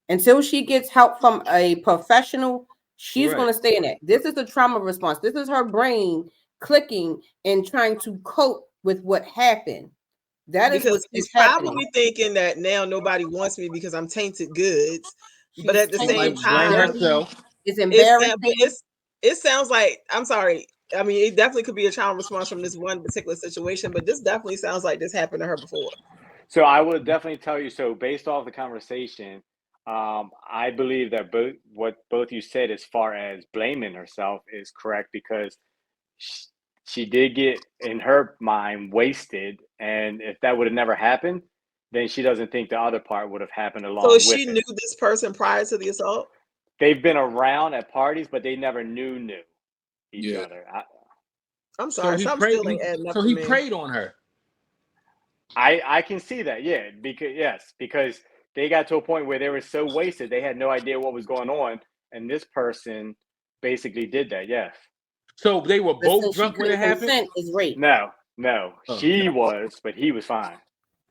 Until she gets help from a professional, she's going to stay in it. This is a trauma response. This is her brain clicking and trying to cope with what happened. That is because she's probably thinking that now nobody wants me because I'm tainted goods. But at the same time, it's embarrassing. It sounds like, I'm sorry. I mean, it definitely could be a trauma response from this one particular situation, but this definitely sounds like this happened to her before. So I would definitely tell you, so based off the conversation, I believe that what both you said as far as blaming herself is correct, because she did get, in her mind, wasted. And if that would have never happened, then she doesn't think the other part would have happened along with it. So she knew this person prior to the assault? They've been around at parties, but they never knew each other. I'm sorry. So he preyed on her. I can see that, yeah. Because they got to a point where they were so wasted, they had no idea what was going on. And this person basically did that. Yes. So they were But both since she drunk when it couldn't happened. consent, is rape. No. Oh. She was, but he was fine.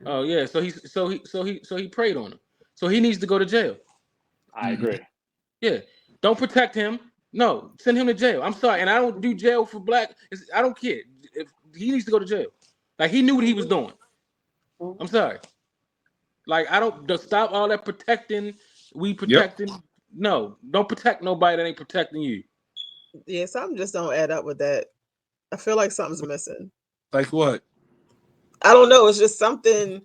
Oh yeah. So he preyed on him. So he needs to go to jail. I agree. Yeah. Don't protect him. No, send him to jail. I'm sorry, and I don't do jail for black. I don't care. If he needs to go to jail, like he knew what he was doing. I'm sorry. Like I don't stop all that protecting. We protecting. Yep. No, don't protect nobody that ain't protecting you. Yeah, something just don't add up with that. I feel like something's missing. Like what? I don't know. It's just something.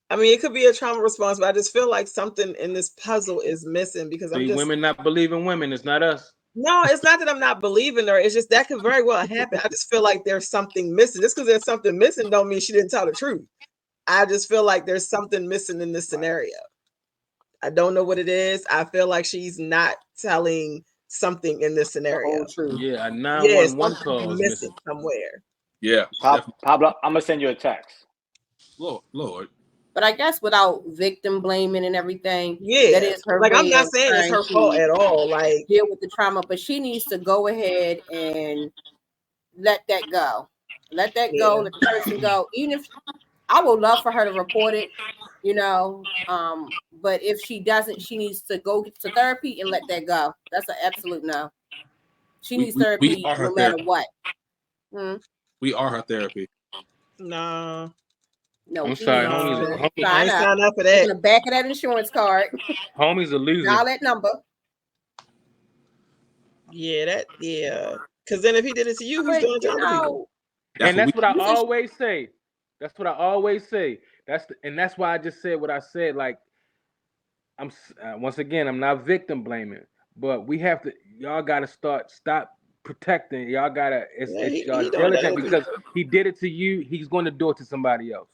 I mean, it could be a trauma response, but I just feel like something in this puzzle is missing because women not believing women. It's not us. No, it's not that I'm not believing her. It's just that could very well happen. I just feel like there's something missing. Just because there's something missing don't mean she didn't tell the truth. I just feel like there's something missing in this scenario. I don't know what it is. I feel like she's not telling something in this scenario. Yeah, a 911 call is missing somewhere. Yeah, Pablo, I'm gonna send you a text. Lord. But I guess without victim blaming and everything, yeah, that is her. Like I'm not saying it's her fault at all. Like deal with the trauma, but she needs to go ahead and let that go. Let that go. Let the person go. Even if I would love for her to report it, you know. But if she doesn't, she needs to go to therapy and let that go. That's an absolute no. She needs therapy no matter what. We are her therapy. No. No, I'm sorry, homies. I sign up for that. On the back of that insurance card. Homies a loser. Dial that number. Yeah, because then if he did it to you, who's going to tell people? And that's what I always say. That's what I always say. That's why I just said what I said. Like, I'm once again, I'm not victim blaming, but we have to. Y'all got to stop protecting. Y'all got to. It's y'all diligent because he did it to you. He's going to do it to somebody else.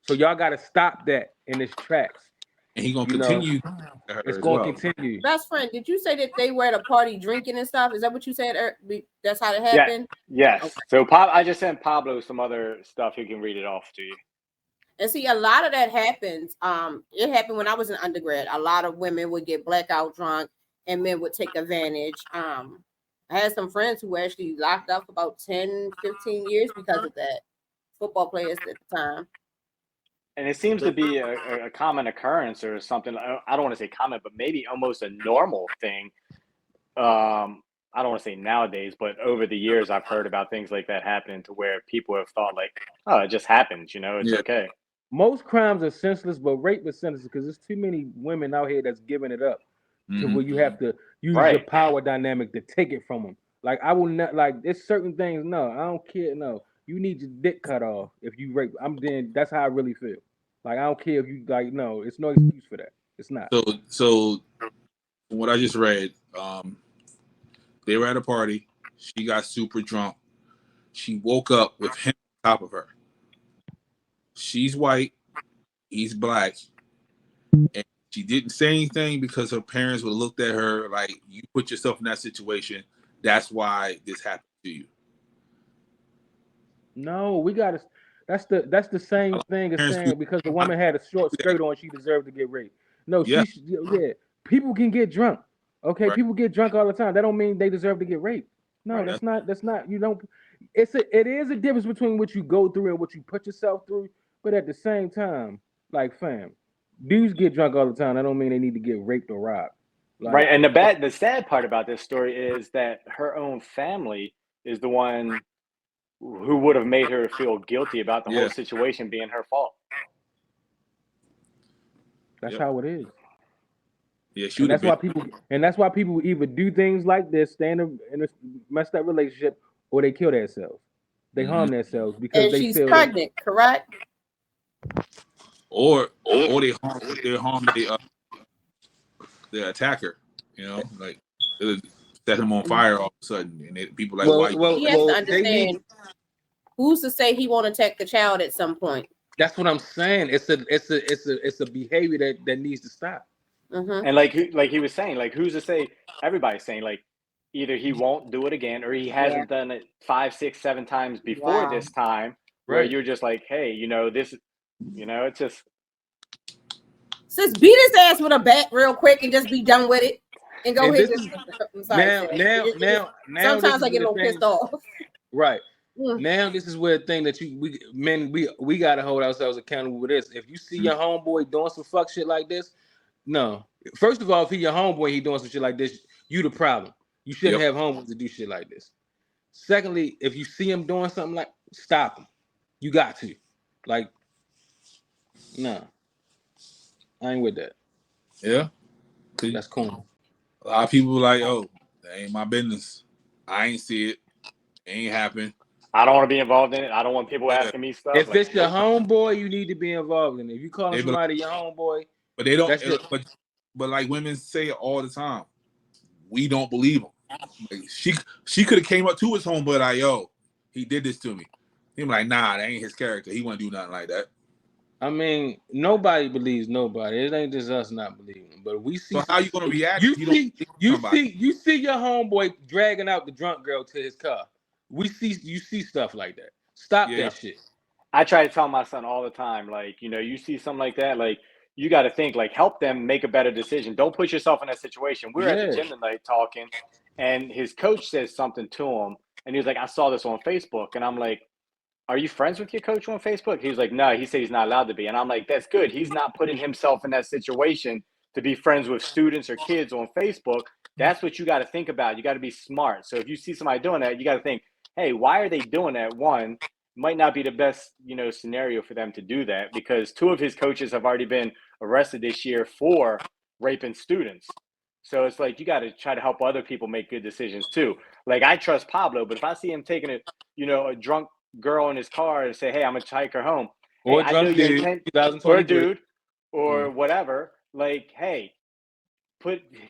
So y'all got to stop that in its tracks. And he's going to continue. It's going to continue. Best friend, did you say that they were at a party drinking and stuff? Is that what you said? That's how it happened? Yes. Okay. So I just sent Pablo some other stuff. He can read it off to you. And see, a lot of that happens. It happened when I was in undergrad. A lot of women would get blackout drunk and men would take advantage. I had some friends who were actually locked up for about 10, 15 years because of that. Football players at the time. And it seems to be a common occurrence or something. I don't want to say common, but maybe almost a normal thing. I don't want to say nowadays, but over the years, I've heard about things like that happening to where people have thought like, oh, it just happens, it's okay. Most crimes are senseless, but rape is senseless because there's too many women out here that's giving it up to where you have to use your power dynamic to take it from them. Like, I will not, like, there's certain things, no, I don't care, no. You need your dick cut off if you rape. That's how I really feel. Like, I don't care if you, like, no, it's no excuse for that. It's not. So what I just read, they were at a party. She got super drunk. She woke up with him on top of her. She's white. He's black. And she didn't say anything because her parents would have looked at her like, you put yourself in that situation. That's why this happened to you. No, we got to. That's the same thing as saying because the woman had a short skirt on, she deserved to get raped. No, people can get drunk. Okay, people get drunk all the time. That don't mean they deserve to get raped. No, that's not. You don't. It is a difference between what you go through and what you put yourself through. But at the same time, like fam, dudes get drunk all the time. That don't mean they need to get raped or robbed. Like, right, and the sad part about this story is that her own family is the one who would have made her feel guilty about the whole situation being her fault. That's how it is. Yeah, that's why people either do things like this, stay in a messed up relationship, or they kill themselves. They harm themselves because she's pregnant, correct? Or they harm the attacker. Like set him on fire all of a sudden, and people like, why? He has to understand. Who's to say he won't attack the child at some point? That's what I'm saying. It's a behavior that needs to stop. Mm-hmm. And like he was saying, like who's to say? Everybody's saying like either he won't do it again or he hasn't done it 5, 6, 7 times before this time. Where you're just like, hey, this, it's just. Sis, beat his ass with a bat real quick and just be done with it. And go And ahead. this is I'm sorry. now, Sis. now. This Sometimes is I get a where little the pissed thing, off. right? Mm. Now this is where the thing that we gotta hold ourselves accountable with this. If you see your homeboy doing some fuck shit like this, no. First of all, if he your homeboy, he doing some shit like this, you the problem. You shouldn't have homeboys to do shit like this. Secondly, if you see him doing something like, stop him. You got to. Like, no. I ain't with that. Yeah. That's cool. A lot of people like, oh, that ain't my business. I ain't see it. It ain't happen. I don't want to be involved in it. I don't want people Yeah. asking me stuff. If Like, it's your homeboy, you need to be involved in it. If you calling They be somebody your homeboy, But they don't. that's just, But like women say it all the time, we don't believe him. Like she could have came up to his homeboy like, yo, he did this to me. He like, nah, that ain't his character. He wouldn't do nothing like that. I mean, nobody believes nobody. It ain't just us not believing. But we see. So how you gonna react? You If you don't see, believe you somebody? see your homeboy dragging out the drunk girl to his car. You see stuff like that. Stop Yeah. that shit. I try to tell my son all the time, like, you see something like that, like, you got to think, like, help them make a better decision. Don't put yourself in that situation. We were at the gym tonight talking, and his coach says something to him, and he was like, I saw this on Facebook. And I'm like, are you friends with your coach on Facebook? He was like, no, he said he's not allowed to be. And I'm like, that's good. He's not putting himself in that situation to be friends with students or kids on Facebook. That's what you got to think about. You got to be smart. So if you see somebody doing that, you got to think, hey, why are they doing that? One, might not be the best, scenario for them to do that, because two of his coaches have already been arrested this year for raping students. So it's like, you got to try to help other people make good decisions too. Like, I trust Pablo, but if I see him taking a drunk girl in his car and say, hey, I'm gonna take her home. Or Hey, I know your dude, intent, or a 2023. dude, or whatever. Like, hey,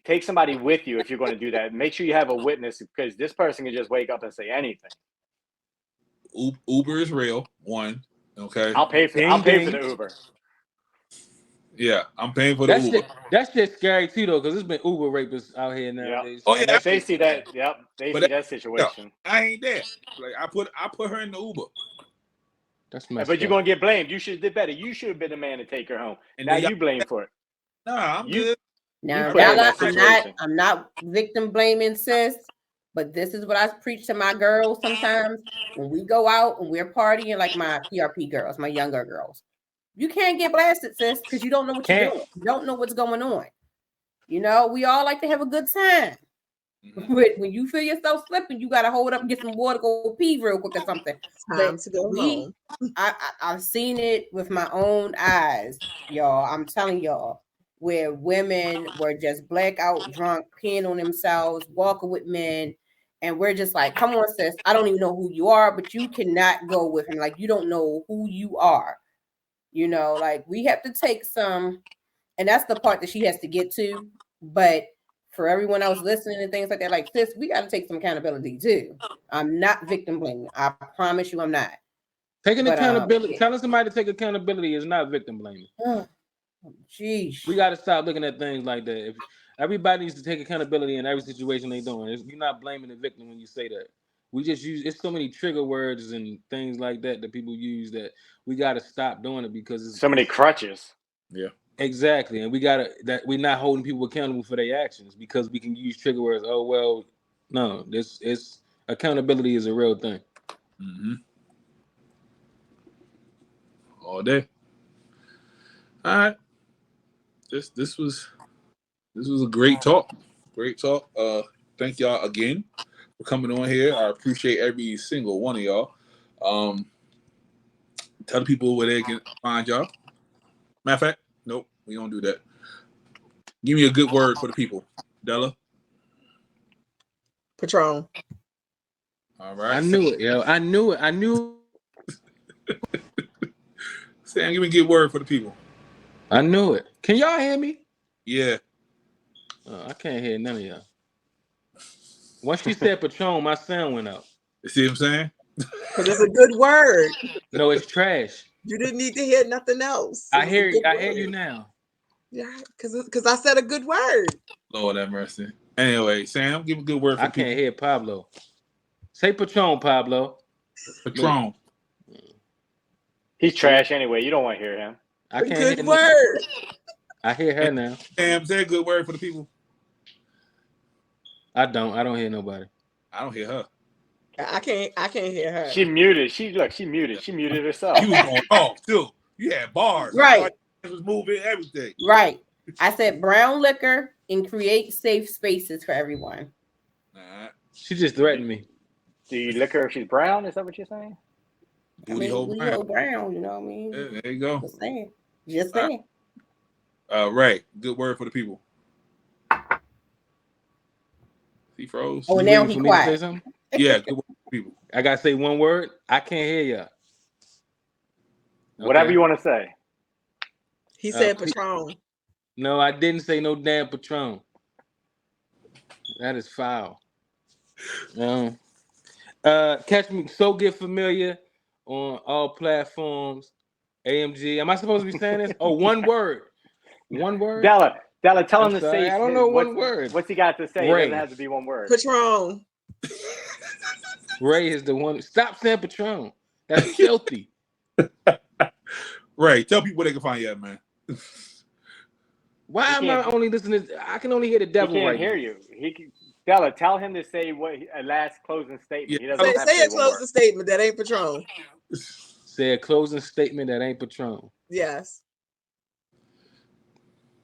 take somebody with you if you're going to do that. Make sure you have a witness, because this person can just wake up and say anything. Uber is real. One, okay. I'll pay for the Uber. Yeah, I'm paying for the Uber. That's just scary too, though, because there's been Uber rapists out here nowadays. Oh yeah. And if they see that, they see that situation. I ain't there. Like I put her in the Uber. That's messed But you're up. gonna get blamed. You should have did better. You should have been the man to take her home. And now then you blame for it. Nah, I'm good. Now, put her in Bella, that situation. I'm not victim blaming, sis. But this is what I preach to my girls sometimes when we go out and we're partying, like my PRP girls, my younger girls. You can't get blasted, sis, because you don't know what you're doing. You don't know what's going on. We all like to have a good time. Mm-hmm. But when you feel yourself slipping, you got to hold up and get some water, go pee real quick or something. Time to go home. I've seen it with my own eyes, y'all. I'm telling y'all, where women were just blackout drunk, peeing on themselves, walking with men. And we're just like, come on, sis. I don't even know who you are, but you cannot go with him. Like, you don't know who you are. Like, we have to take some, and that's the part that she has to get to. But for everyone else listening and things like that, like, sis, we got to take some accountability too. I'm not victim blaming. I promise you I'm not. Taking accountability, telling somebody to take accountability is not victim blaming. Jeez. We got to stop looking at things like that. If everybody needs to take accountability in every situation they're doing, you're not blaming the victim when you say that. We just it's so many trigger words and things like that people use that we got to stop doing it, because it's so many crutches. Yeah, exactly. And we're not holding people accountable for their actions because we can use trigger words. Oh, well, no, it's accountability is a real thing. Mm-hmm. All day. All right. This was a great talk. Great talk. Thank y'all again for coming on here. I appreciate every single one of y'all. Tell the people where they can find y'all. Matter of fact, nope, we don't do that. Give me a good word for the people, Della. Patron. All right. I knew it, yo. I knew. Sam, give me a good word for the people. I knew it. Can y'all hear me? Yeah. I can't hear none of y'all. Once she said Patron, my sound went out. You see what I'm saying? Because it's a good word. No, it's trash. You didn't need to hear nothing else. I hear you now. Yeah, because I said a good word. Lord have mercy. Anyway, Sam, give a good word for I can't hear Pablo. Say Patron, Pablo. Patron. He's trash anyway. You don't want to hear him. I can't good hear word. I hear her now. Sam, say a good word for the people. I don't hear nobody. I don't hear her. I can't hear her. She muted. She muted. She muted herself. You was going off too. You had bars. Right. It was moving everything. Right. I said brown liquor and create safe spaces for everyone. She just threatened me. Do you lick her if she's brown? Is that what you're saying? Booty hole brown, you know what I mean? Yeah, there you go. Just saying. Ray, good word for the people. He froze. Oh, now he quiet. Yeah, good word for the people. I gotta say one word. I can't hear you. Okay. Whatever you want to say. He said Patron. No, I didn't say no damn Patron. That is foul. Catch me. So Get Familiar on all platforms. AMG. Am I supposed to be saying this? Oh, one word. One word. Della, tell him to say. I don't know one word. What's he got to say? Ray. It doesn't have to be one word. Patron. Ray is the one. Stop saying Patron. That's filthy. Ray, tell people where they can find you at, man. Why am I only listening? I can only hear the devil. He can't right hear now. you. Della, tell him to say a last closing statement. Yeah. He doesn't Say a closing statement that ain't Patron. Say a closing statement that ain't Patron. Yes.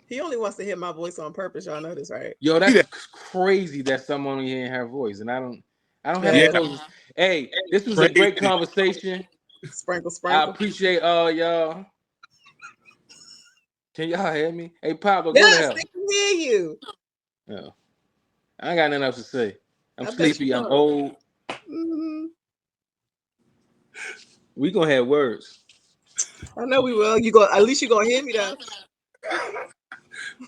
He only wants to hear my voice on purpose. Y'all know this, right? Yo, that's crazy that someone only hearing her voice, and I don't have to close. Hey, this was a great conversation. Sprinkle. I appreciate all y'all. Can y'all hear me? Hey, Pablo, go to hell. Yes, they can hear you. No, I ain't got nothing else to say. I'm sleepy. I'm know. old. Mm-hmm. We gonna have words. I know we will. At least you gonna hear me though.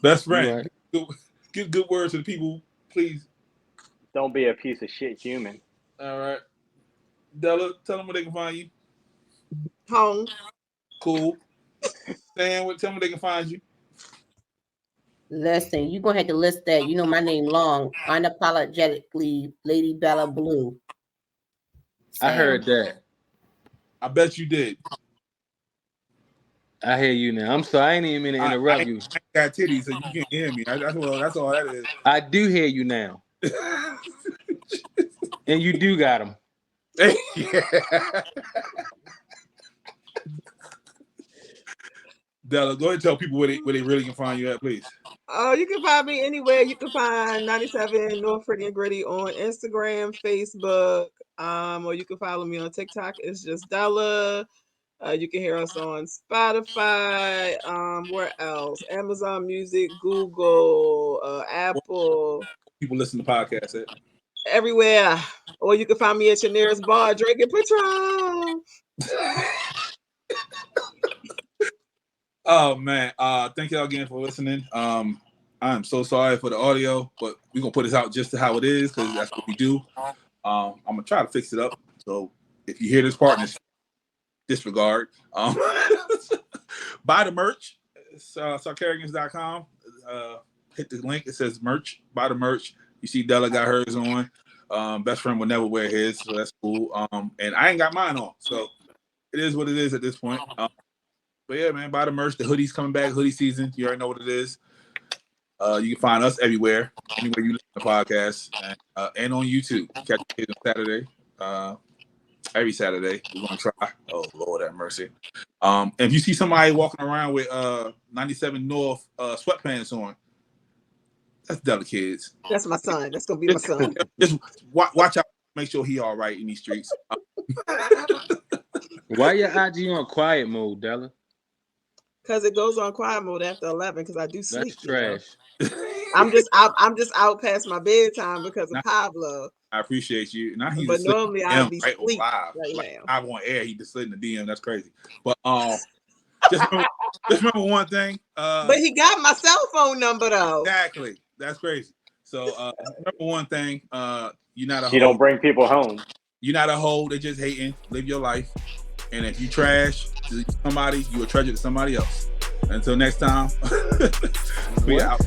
Best friend, give good words to the people, please. Don't be a piece of shit human. All right, Della, tell them where they can find you. Home. Cool. Stan, tell them where they can find you. Listen, you're gonna have to list that. You know my name long. Unapologetically, Lady Bella Blue. I heard that. I bet you did. I hear you now. I'm sorry. I ain't even mean to interrupt you. I got titties, so you can't hear me. That's all that is. I do hear you now. And you do got them. Yeah. Della, go ahead and tell people where they really can find you at, please. Oh, you can find me anywhere. You can find 97 North Pretty and Gritty on Instagram, Facebook, or you can follow me on TikTok. It's just Della. You can hear us on Spotify. Where else? Amazon Music, Google, Apple. People listen to podcasts at everywhere. Or you can find me at your nearest bar drinking Patron. Oh man, thank y'all again for listening. I'm so sorry for the audio, but we're gonna put this out just to how it is because that's what we do. I'm gonna try to fix it up. So if you hear this part, disregard. Buy the merch. It's Sarcarrogance.com. Hit the link. It says merch. Buy the merch. You see Della got hers on. Best friend will never wear his, so that's cool. And I ain't got mine on, so it is what it is at this point. But yeah, man, buy the merch. The hoodie's coming back. Hoodie season. You already know what it is. You can find us everywhere, anywhere you listen to podcasts, and on YouTube. Catch it on Saturday. Every Saturday. We're gonna try. Oh Lord have mercy. And if you see somebody walking around with 97 North sweatpants on, that's Della kids. That's my son. That's gonna be my son. Just watch out. Make sure he all right in these streets. Why your IG on quiet mode, Della? Because it goes on quiet mode after 11. Because I do sleep. That's trash. I'm just out past my bedtime because of Pablo. I appreciate you. Now he's but normally I'll be asleep live. right like, now. I'm on air. He just slid in the DM. That's crazy. But just remember one thing. But he got my cell phone number though. Exactly. That's crazy. So remember one thing. You're not a hoe. She don't bring people home. You're not a hoe. They're just hating. Live your life. And if you trash to somebody, you a treasure to somebody else. Until next time, we out.